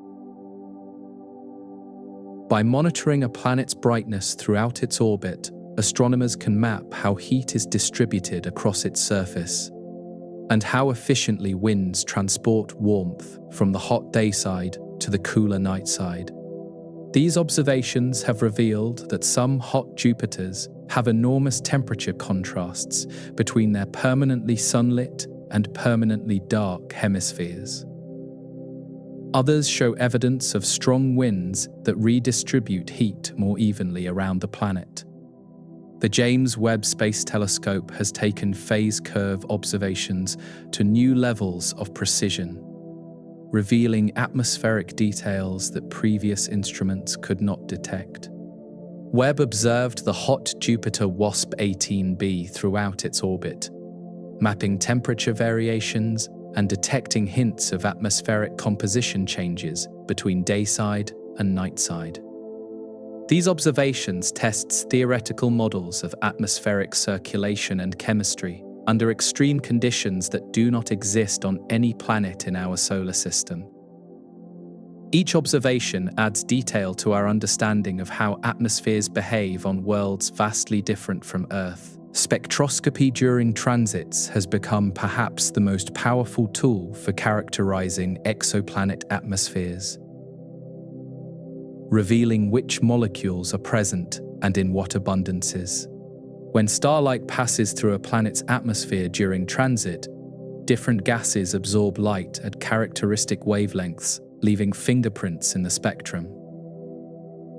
By monitoring a planet's brightness throughout its orbit, astronomers can map how heat is distributed across its surface and how efficiently winds transport warmth from the hot day side to the cooler night side. These observations have revealed that some hot Jupiters have enormous temperature contrasts between their permanently sunlit and permanently dark hemispheres. Others show evidence of strong winds that redistribute heat more evenly around the planet. The James Webb Space Telescope has taken phase curve observations to new levels of precision, revealing atmospheric details that previous instruments could not detect. Webb observed the hot Jupiter WASP-18b throughout its orbit, mapping temperature variations and detecting hints of atmospheric composition changes between dayside and nightside. These observations test theoretical models of atmospheric circulation and chemistry under extreme conditions that do not exist on any planet in our solar system. Each observation adds detail to our understanding of how atmospheres behave on worlds vastly different from Earth. Spectroscopy during transits has become perhaps the most powerful tool for characterizing exoplanet atmospheres, revealing which molecules are present and in what abundances. When starlight passes through a planet's atmosphere during transit, different gases absorb light at characteristic wavelengths, leaving fingerprints in the spectrum.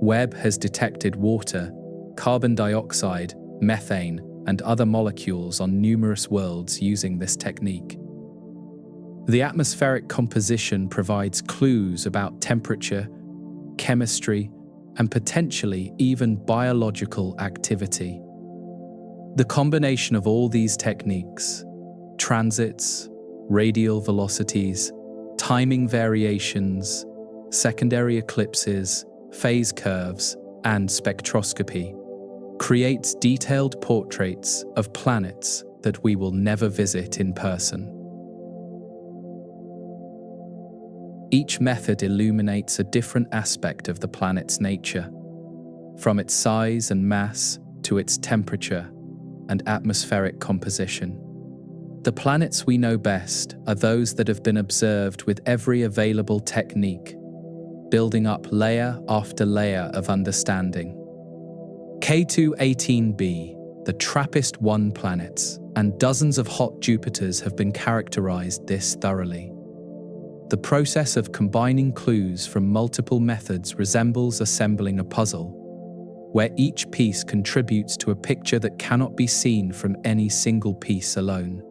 Webb has detected water, carbon dioxide, methane, and other molecules on numerous worlds using this technique. The atmospheric composition provides clues about temperature, chemistry, and potentially even biological activity. The combination of all these techniques, transits, radial velocities, timing variations, secondary eclipses, phase curves, and spectroscopy, creates detailed portraits of planets that we will never visit in person. Each method illuminates a different aspect of the planet's nature, from its size and mass to its temperature and atmospheric composition. The planets we know best are those that have been observed with every available technique, building up layer after layer of understanding. K2-18b, the TRAPPIST-1 planets, and dozens of hot Jupiters have been characterized this thoroughly. The process of combining clues from multiple methods resembles assembling a puzzle, where each piece contributes to a picture that cannot be seen from any single piece alone.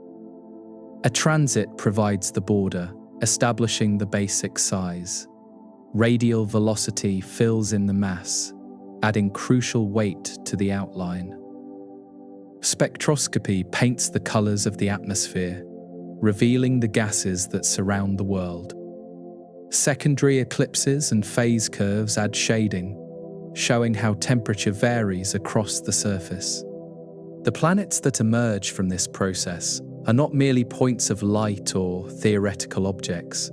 A transit provides the border, establishing the basic size. Radial velocity fills in the mass, adding crucial weight to the outline. Spectroscopy paints the colors of the atmosphere, revealing the gases that surround the world. Secondary eclipses and phase curves add shading, showing how temperature varies across the surface. The planets that emerge from this process are not merely points of light or theoretical objects,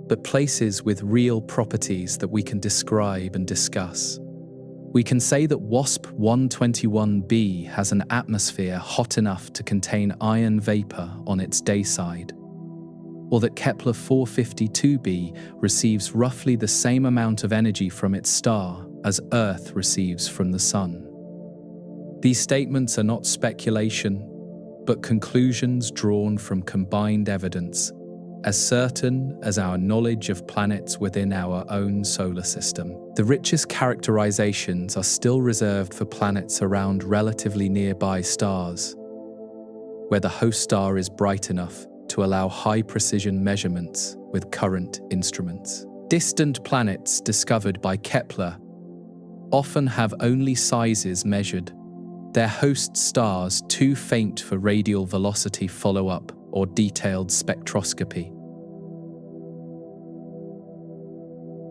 but places with real properties that we can describe and discuss. We can say that WASP-121b has an atmosphere hot enough to contain iron vapor on its day side, or that Kepler-452b receives roughly the same amount of energy from its star as Earth receives from the Sun. These statements are not speculation, but conclusions drawn from combined evidence, as certain as our knowledge of planets within our own solar system. The richest characterizations are still reserved for planets around relatively nearby stars, where the host star is bright enough to allow high-precision measurements with current instruments. Distant planets discovered by Kepler often have only sizes measured, their host stars too faint for radial velocity follow-up or detailed spectroscopy.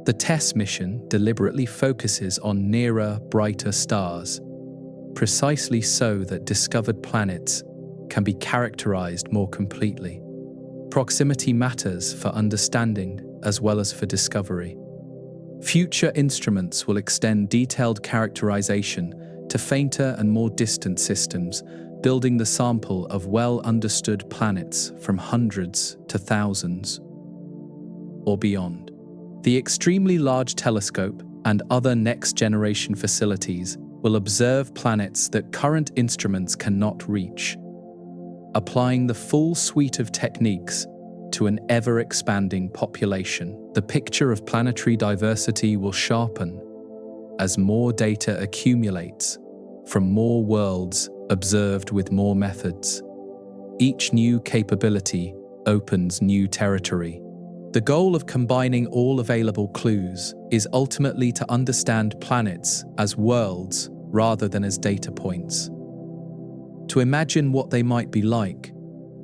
The TESS mission deliberately focuses on nearer, brighter stars, precisely so that discovered planets can be characterized more completely. Proximity matters for understanding as well as for discovery. Future instruments will extend detailed characterization to fainter and more distant systems, building the sample of well-understood planets from hundreds to thousands or beyond. The extremely large telescope and other next-generation facilities will observe planets that current instruments cannot reach, applying the full suite of techniques to an ever-expanding population. The picture of planetary diversity will sharpen as more data accumulates from more worlds observed with more methods. Each new capability opens new territory. The goal of combining all available clues is ultimately to understand planets as worlds rather than as data points, to imagine what they might be like,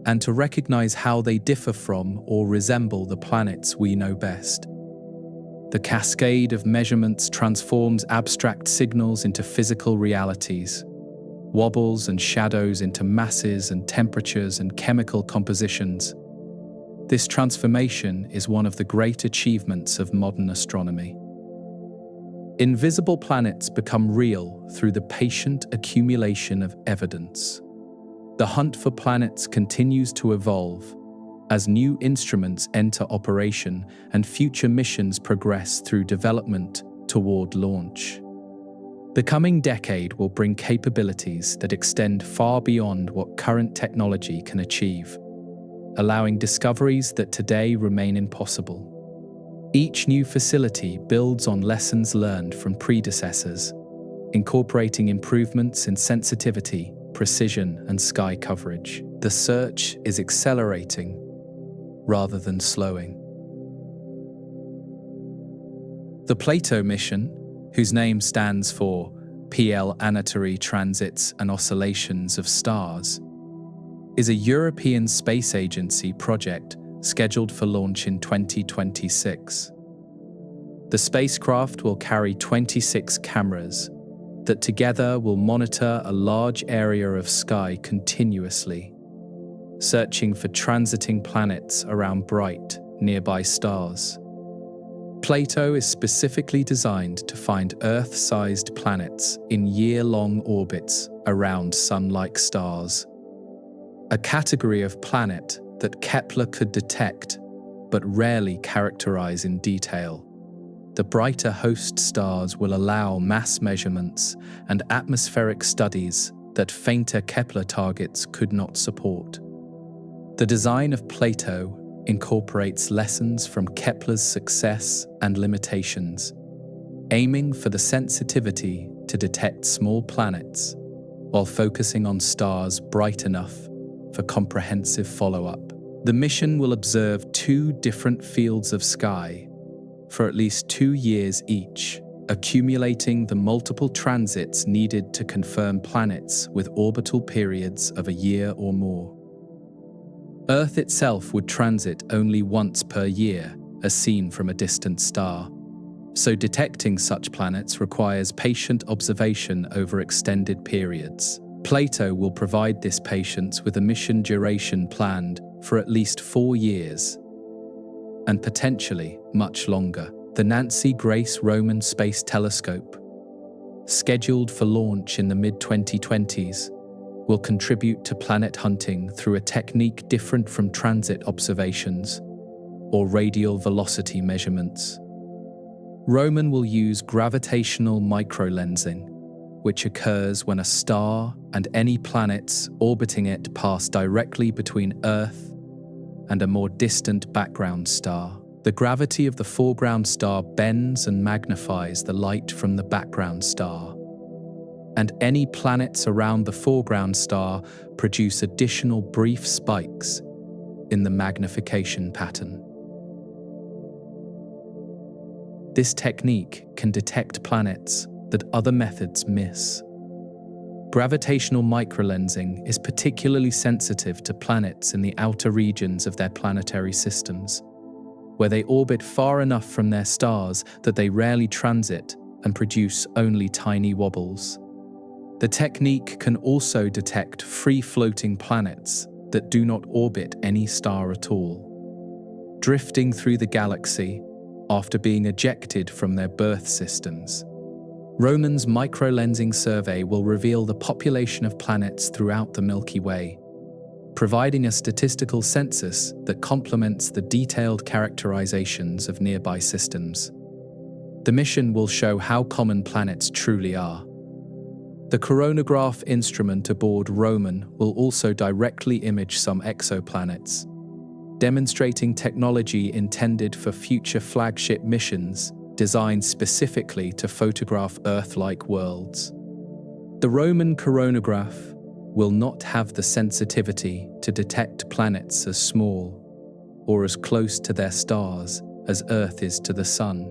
and to recognize how they differ from or resemble the planets we know best. The cascade of measurements transforms abstract signals into physical realities, wobbles and shadows into masses and temperatures and chemical compositions. This transformation is one of the great achievements of modern astronomy. Invisible planets become real through the patient accumulation of evidence. The hunt for planets continues to evolve as new instruments enter operation and future missions progress through development toward launch. The coming decade will bring capabilities that extend far beyond what current technology can achieve, allowing discoveries that today remain impossible. Each new facility builds on lessons learned from predecessors, incorporating improvements in sensitivity, precision, and sky coverage. The search is accelerating rather than slowing. The Plato mission, whose name stands for Planetary Transits and Oscillations of Stars, is a European Space Agency project scheduled for launch in 2026. The spacecraft will carry 26 cameras that together will monitor a large area of sky continuously, searching for transiting planets around bright, nearby stars. Plato is specifically designed to find Earth-sized planets in year-long orbits around Sun-like stars, a category of planet that Kepler could detect but rarely characterize in detail. The brighter host stars will allow mass measurements and atmospheric studies that fainter Kepler targets could not support. The design of Plato incorporates lessons from Kepler's success and limitations, aiming for the sensitivity to detect small planets while focusing on stars bright enough for comprehensive follow-up. The mission will observe two different fields of sky for at least 2 years each, accumulating the multiple transits needed to confirm planets with orbital periods of a year or more. Earth itself would transit only once per year, as seen from a distant star, so detecting such planets requires patient observation over extended periods. Plato will provide this patience with a mission duration planned for at least 4 years, and potentially much longer. The Nancy Grace Roman Space Telescope, scheduled for launch in the mid-2020s, will contribute to planet hunting through a technique different from transit observations or radial velocity measurements. Roman will use gravitational microlensing, which occurs when a star and any planets orbiting it pass directly between Earth and a more distant background star. The gravity of the foreground star bends and magnifies the light from the background star, and any planets around the foreground star produce additional brief spikes in the magnification pattern. This technique can detect planets that other methods miss. Gravitational microlensing is particularly sensitive to planets in the outer regions of their planetary systems, where they orbit far enough from their stars that they rarely transit and produce only tiny wobbles. The technique can also detect free-floating planets that do not orbit any star at all, drifting through the galaxy after being ejected from their birth systems. Roman's microlensing survey will reveal the population of planets throughout the Milky Way, providing a statistical census that complements the detailed characterizations of nearby systems. The mission will show how common planets truly are. The coronagraph instrument aboard Roman will also directly image some exoplanets, demonstrating technology intended for future flagship missions designed specifically to photograph Earth-like worlds. The Roman coronagraph will not have the sensitivity to detect planets as small or as close to their stars as Earth is to the Sun,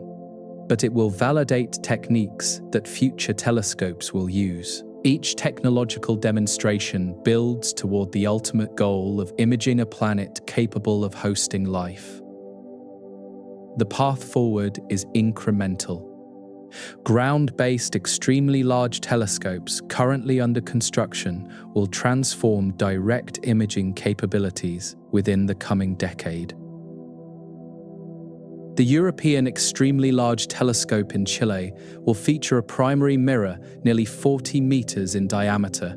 but it will validate techniques that future telescopes will use. Each technological demonstration builds toward the ultimate goal of imaging a planet capable of hosting life. The path forward is incremental. Ground-based extremely large telescopes currently under construction will transform direct imaging capabilities within the coming decade. The European Extremely Large Telescope in Chile will feature a primary mirror nearly 40 meters in diameter,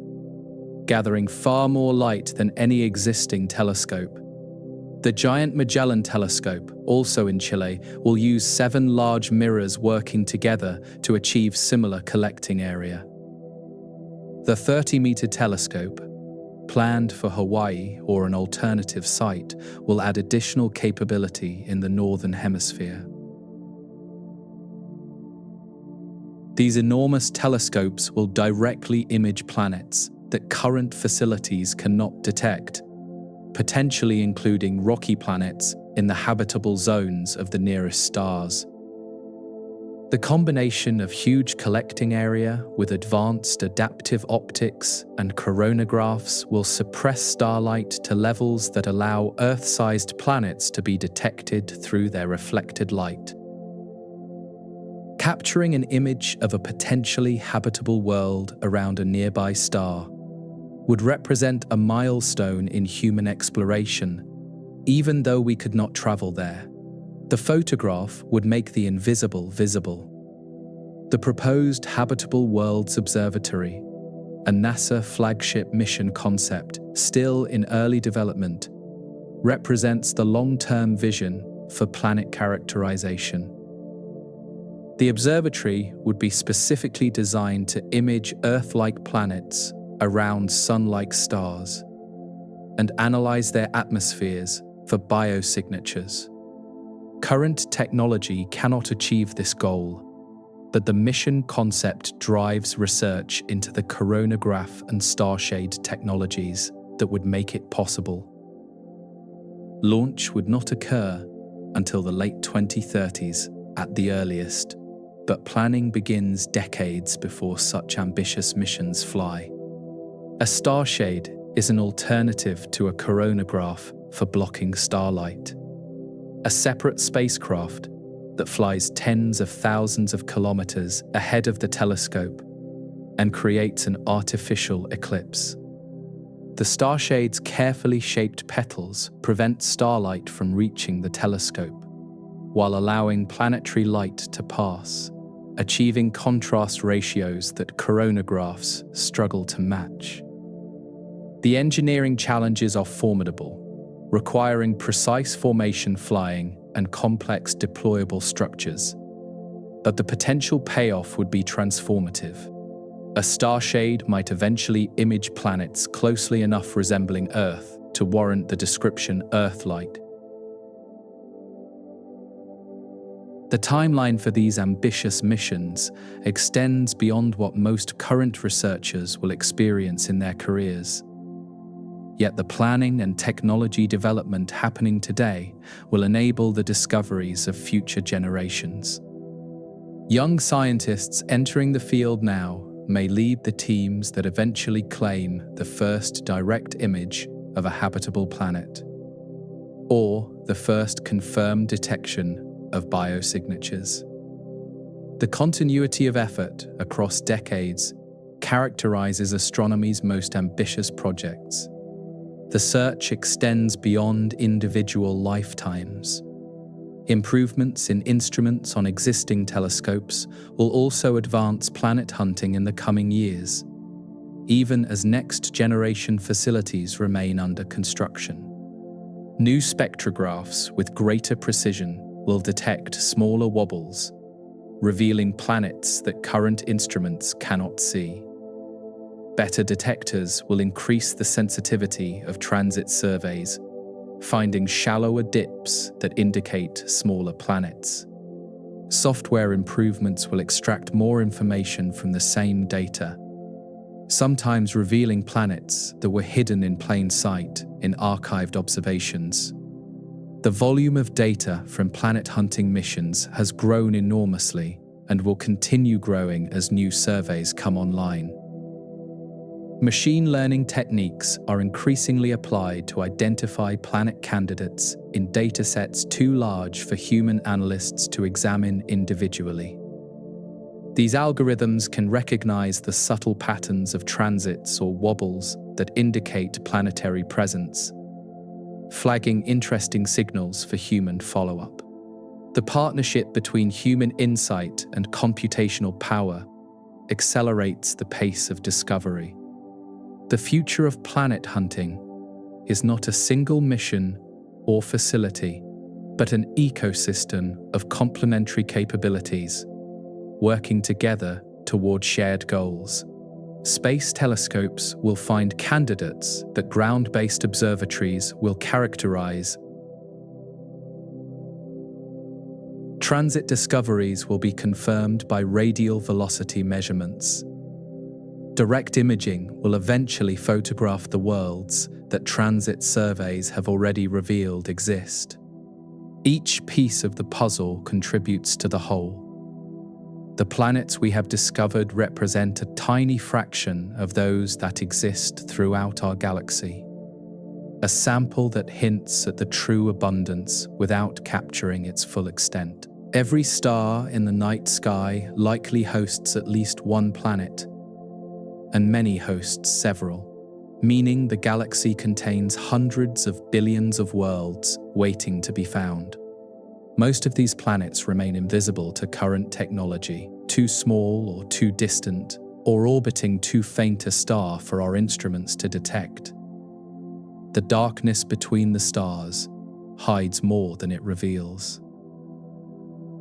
gathering far more light than any existing telescope. The Giant Magellan Telescope, also in Chile, will use 7 large mirrors working together to achieve similar collecting area. The 30-meter telescope, planned for Hawaii or an alternative site, will add additional capability in the Northern Hemisphere. These enormous telescopes will directly image planets that current facilities cannot detect, potentially including rocky planets in the habitable zones of the nearest stars. The combination of huge collecting area with advanced adaptive optics and coronagraphs will suppress starlight to levels that allow Earth-sized planets to be detected through their reflected light. Capturing an image of a potentially habitable world around a nearby star would represent a milestone in human exploration, even though we could not travel there. The photograph would make the invisible visible. The proposed Habitable Worlds Observatory, a NASA flagship mission concept still in early development, represents the long-term vision for planet characterization. The observatory would be specifically designed to image Earth-like planets around Sun-like stars and analyze their atmospheres for biosignatures. Current technology cannot achieve this goal, but the mission concept drives research into the coronagraph and starshade technologies that would make it possible. Launch would not occur until the late 2030s at the earliest, but planning begins decades before such ambitious missions fly. A starshade is an alternative to a coronagraph for blocking starlight. A separate spacecraft that flies tens of thousands of kilometers ahead of the telescope and creates an artificial eclipse. The starshade's carefully shaped petals prevent starlight from reaching the telescope, while allowing planetary light to pass, achieving contrast ratios that coronagraphs struggle to match. The engineering challenges are formidable, requiring precise formation flying and complex deployable structures. But the potential payoff would be transformative. A starshade might eventually image planets closely enough resembling Earth to warrant the description Earth-like. The timeline for these ambitious missions extends beyond what most current researchers will experience in their careers. Yet the planning and technology development happening today will enable the discoveries of future generations. Young scientists entering the field now may lead the teams that eventually claim the first direct image of a habitable planet, or the first confirmed detection of biosignatures. The continuity of effort across decades characterizes astronomy's most ambitious projects. The search extends beyond individual lifetimes. Improvements in instruments on existing telescopes will also advance planet hunting in the coming years, even as next-generation facilities remain under construction. New spectrographs with greater precision will detect smaller wobbles, revealing planets that current instruments cannot see. Better detectors will increase the sensitivity of transit surveys, finding shallower dips that indicate smaller planets. Software improvements will extract more information from the same data, sometimes revealing planets that were hidden in plain sight in archived observations. The volume of data from planet hunting missions has grown enormously and will continue growing as new surveys come online. Machine learning techniques are increasingly applied to identify planet candidates in datasets too large for human analysts to examine individually. These algorithms can recognize the subtle patterns of transits or wobbles that indicate planetary presence, flagging interesting signals for human follow-up. The partnership between human insight and computational power accelerates the pace of discovery. The future of planet hunting is not a single mission or facility, but an ecosystem of complementary capabilities, working together toward shared goals. Space telescopes will find candidates that ground-based observatories will characterize. Transit discoveries will be confirmed by radial velocity measurements. Direct imaging will eventually photograph the worlds that transit surveys have already revealed exist. Each piece of the puzzle contributes to the whole. The planets we have discovered represent a tiny fraction of those that exist throughout our galaxy. A sample that hints at the true abundance without capturing its full extent. Every star in the night sky likely hosts at least one planet, and many hosts several, meaning the galaxy contains hundreds of billions of worlds waiting to be found. Most of these planets remain invisible to current technology, too small or too distant, or orbiting too faint a star for our instruments to detect. The darkness between the stars hides more than it reveals.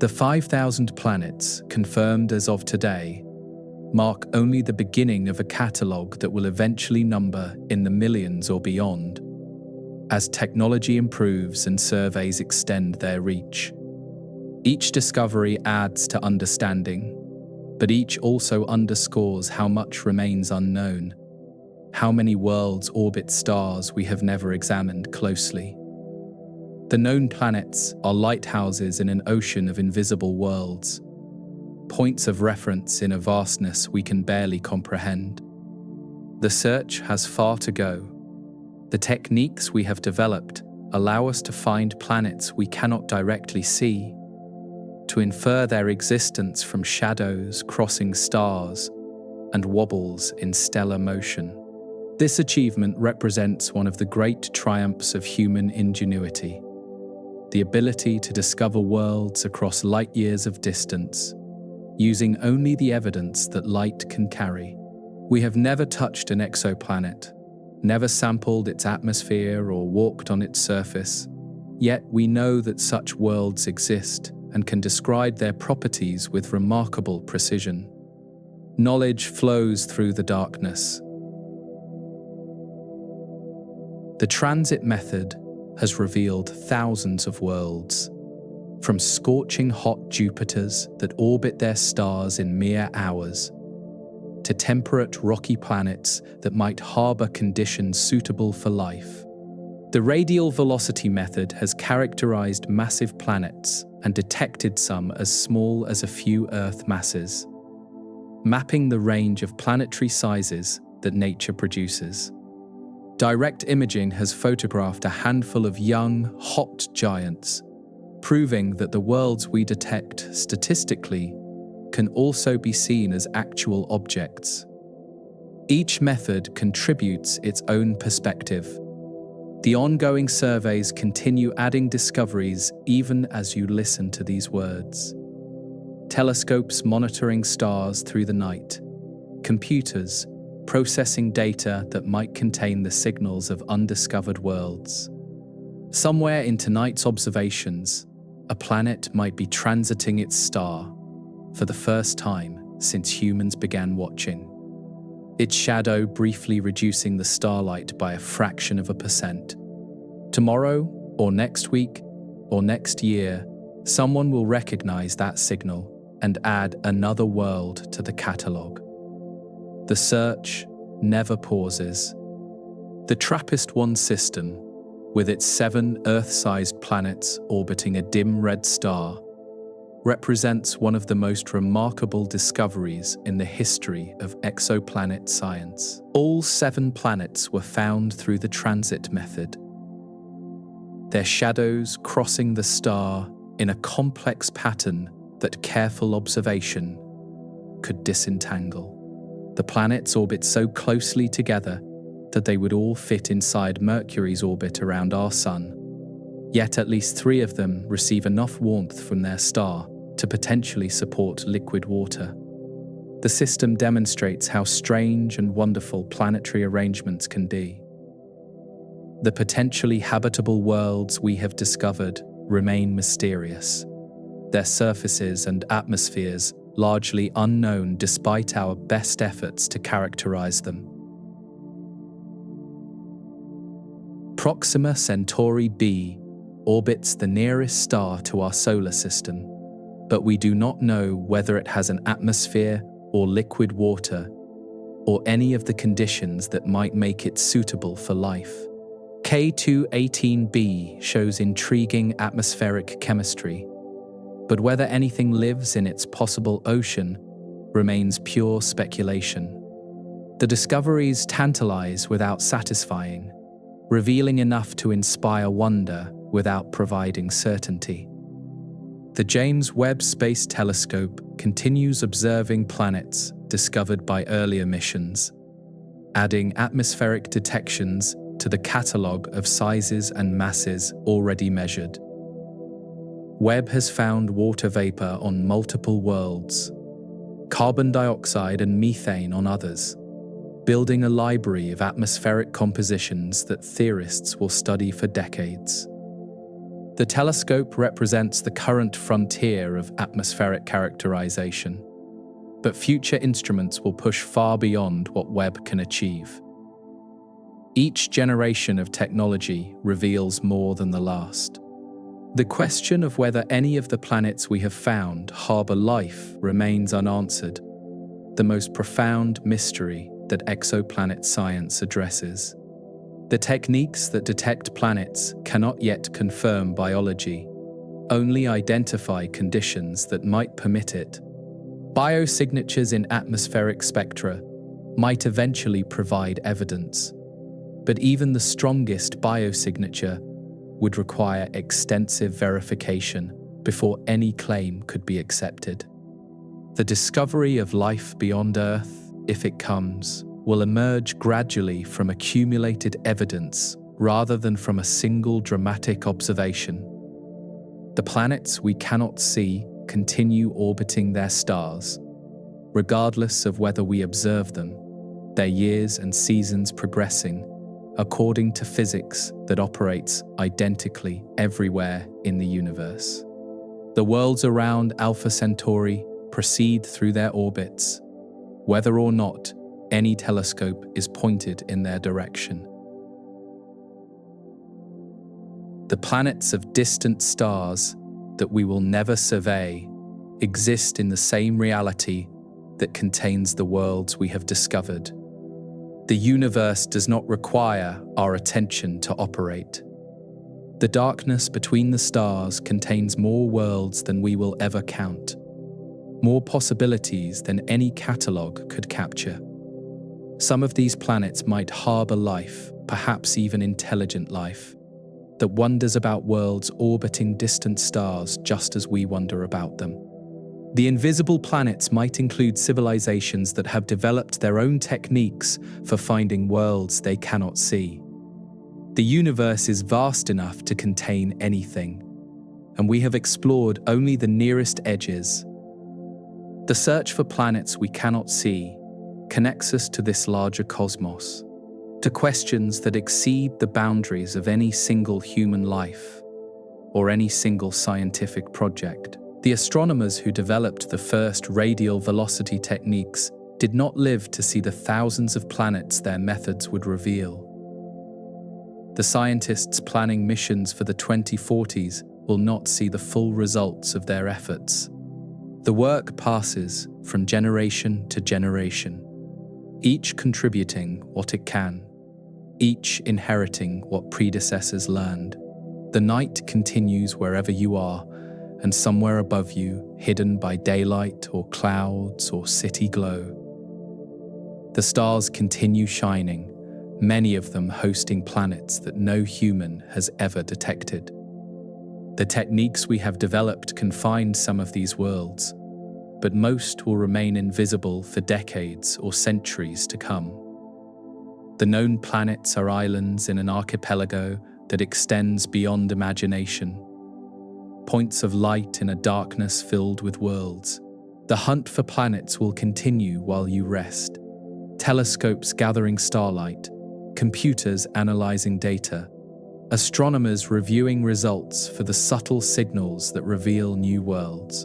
The 5,000 planets, confirmed as of today, mark only the beginning of a catalogue that will eventually number in the millions or beyond, as technology improves and surveys extend their reach. Each discovery adds to understanding, but each also underscores how much remains unknown, how many worlds orbit stars we have never examined closely. The known planets are lighthouses in an ocean of invisible worlds, points of reference in a vastness we can barely comprehend. The search has far to go. The techniques we have developed allow us to find planets we cannot directly see, to infer their existence from shadows crossing stars and wobbles in stellar motion. This achievement represents one of the great triumphs of human ingenuity. The ability to discover worlds across light years of distance, using only the evidence that light can carry. We have never touched an exoplanet, never sampled its atmosphere or walked on its surface, yet we know that such worlds exist and can describe their properties with remarkable precision. Knowledge flows through the darkness. The transit method has revealed thousands of worlds, from scorching hot Jupiters that orbit their stars in mere hours, to temperate rocky planets that might harbor conditions suitable for life. The radial velocity method has characterized massive planets and detected some as small as a few Earth masses, mapping the range of planetary sizes that nature produces. Direct imaging has photographed a handful of young, hot giants, proving that the worlds we detect statistically can also be seen as actual objects. Each method contributes its own perspective. The ongoing surveys continue adding discoveries even as you listen to these words. Telescopes monitoring stars through the night, computers processing data that might contain the signals of undiscovered worlds. Somewhere in tonight's observations, a planet might be transiting its star for the first time since humans began watching. Its shadow briefly reducing the starlight by a fraction of a percent. Tomorrow, or next week, or next year, someone will recognize that signal and add another world to the catalogue. The search never pauses. The TRAPPIST-1 system, with its 7 Earth-sized planets orbiting a dim red star, represents one of the most remarkable discoveries in the history of exoplanet science. All 7 planets were found through the transit method, their shadows crossing the star in a complex pattern that careful observation could disentangle. The planets orbit so closely together that they would all fit inside Mercury's orbit around our Sun. Yet at least 3 of them receive enough warmth from their star to potentially support liquid water. The system demonstrates how strange and wonderful planetary arrangements can be. The potentially habitable worlds we have discovered remain mysterious, their surfaces and atmospheres largely unknown despite our best efforts to characterize them. Proxima Centauri b orbits the nearest star to our solar system, but we do not know whether it has an atmosphere or liquid water, or any of the conditions that might make it suitable for life. K218b shows intriguing atmospheric chemistry, But whether anything lives in its possible ocean remains pure speculation. The discoveries tantalize without satisfying, revealing enough to inspire wonder without providing certainty. The James Webb Space Telescope continues observing planets discovered by earlier missions, adding atmospheric detections to the catalogue of sizes and masses already measured. Webb has found water vapor on multiple worlds, carbon dioxide and methane on others, building a library of atmospheric compositions that theorists will study for decades. The telescope represents the current frontier of atmospheric characterization, but future instruments will push far beyond what Webb can achieve. Each generation of technology reveals more than the last. The question of whether any of the planets we have found harbor life remains unanswered, the most profound mystery that exoplanet science addresses. The techniques that detect planets cannot yet confirm biology, only identify conditions that might permit it. Biosignatures in atmospheric spectra might eventually provide evidence, but even the strongest biosignature would require extensive verification before any claim could be accepted. The discovery of life beyond Earth, if it comes, will emerge gradually from accumulated evidence rather than from a single dramatic observation. The planets we cannot see continue orbiting their stars, regardless of whether we observe them, their years and seasons progressing according to physics that operates identically everywhere in the universe. The worlds around Alpha Centauri proceed through their orbits, whether or not any telescope is pointed in their direction. The planets of distant stars that we will never survey exist in the same reality that contains the worlds we have discovered. The universe does not require our attention to operate. The darkness between the stars contains more worlds than we will ever count, more possibilities than any catalogue could capture. Some of these planets might harbor life, perhaps even intelligent life, that wonders about worlds orbiting distant stars just as we wonder about them. The invisible planets might include civilizations that have developed their own techniques for finding worlds they cannot see. The universe is vast enough to contain anything, and we have explored only the nearest edges. The search for planets we cannot see connects us to this larger cosmos, to questions that exceed the boundaries of any single human life or any single scientific project. The astronomers who developed the first radial velocity techniques did not live to see the thousands of planets their methods would reveal. The scientists planning missions for the 2040s will not see the full results of their efforts. The work passes from generation to generation, each contributing what it can, each inheriting what predecessors learned. The night continues wherever you are, and somewhere above you, hidden by daylight or clouds or city glow. The stars continue shining, many of them hosting planets that no human has ever detected. The techniques we have developed can find some of these worlds, but most will remain invisible for decades or centuries to come. The known planets are islands in an archipelago that extends beyond imagination, points of light in a darkness filled with worlds. The hunt for planets will continue while you rest. Telescopes gathering starlight, computers analyzing data, astronomers reviewing results for the subtle signals that reveal new worlds.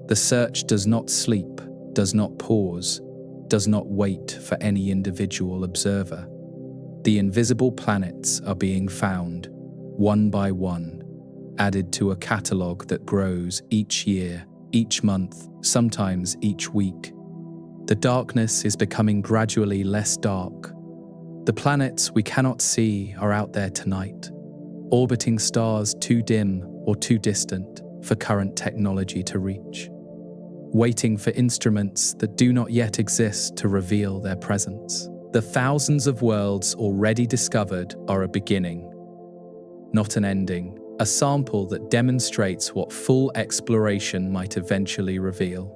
The search does not sleep, does not pause, does not wait for any individual observer. The invisible planets are being found, one by one, added to a catalogue that grows each year, each month, sometimes each week. The darkness is becoming gradually less dark. The planets we cannot see are out there tonight, orbiting stars too dim or too distant for current technology to reach, waiting for instruments that do not yet exist to reveal their presence. The thousands of worlds already discovered are a beginning, not an ending, a sample that demonstrates what full exploration might eventually reveal.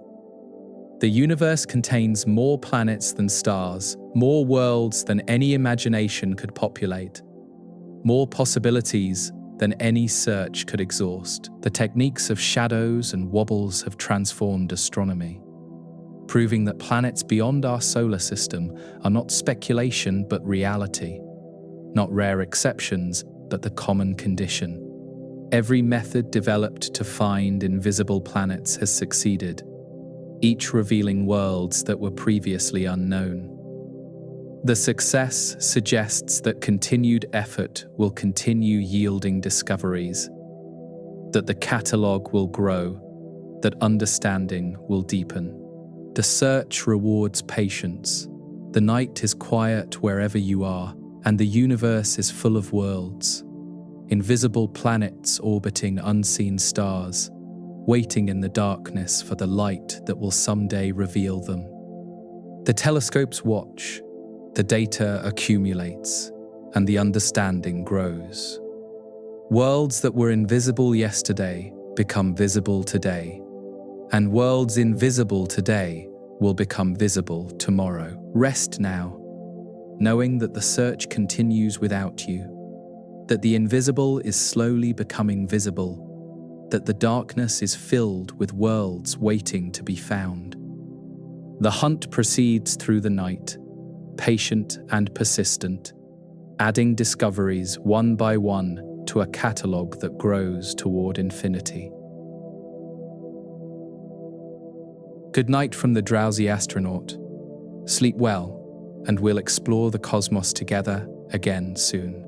The universe contains more planets than stars, more worlds than any imagination could populate, more possibilities than any search could exhaust. The techniques of shadows and wobbles have transformed astronomy, proving that planets beyond our solar system are not speculation but reality, not rare exceptions but the common condition. Every method developed to find invisible planets has succeeded, each revealing worlds that were previously unknown. The success suggests that continued effort will continue yielding discoveries, that the catalogue will grow, that understanding will deepen. The search rewards patience. The night is quiet wherever you are, and the universe is full of worlds, invisible planets orbiting unseen stars, waiting in the darkness for the light that will someday reveal them. The telescopes watch, the data accumulates, and the understanding grows. Worlds that were invisible yesterday become visible today, and worlds invisible today will become visible tomorrow. Rest now, knowing that the search continues without you, that the invisible is slowly becoming visible, that the darkness is filled with worlds waiting to be found. The hunt proceeds through the night, patient and persistent, adding discoveries one by one to a catalogue that grows toward infinity. Good night from the drowsy astronaut. Sleep well, and we'll explore the cosmos together again soon.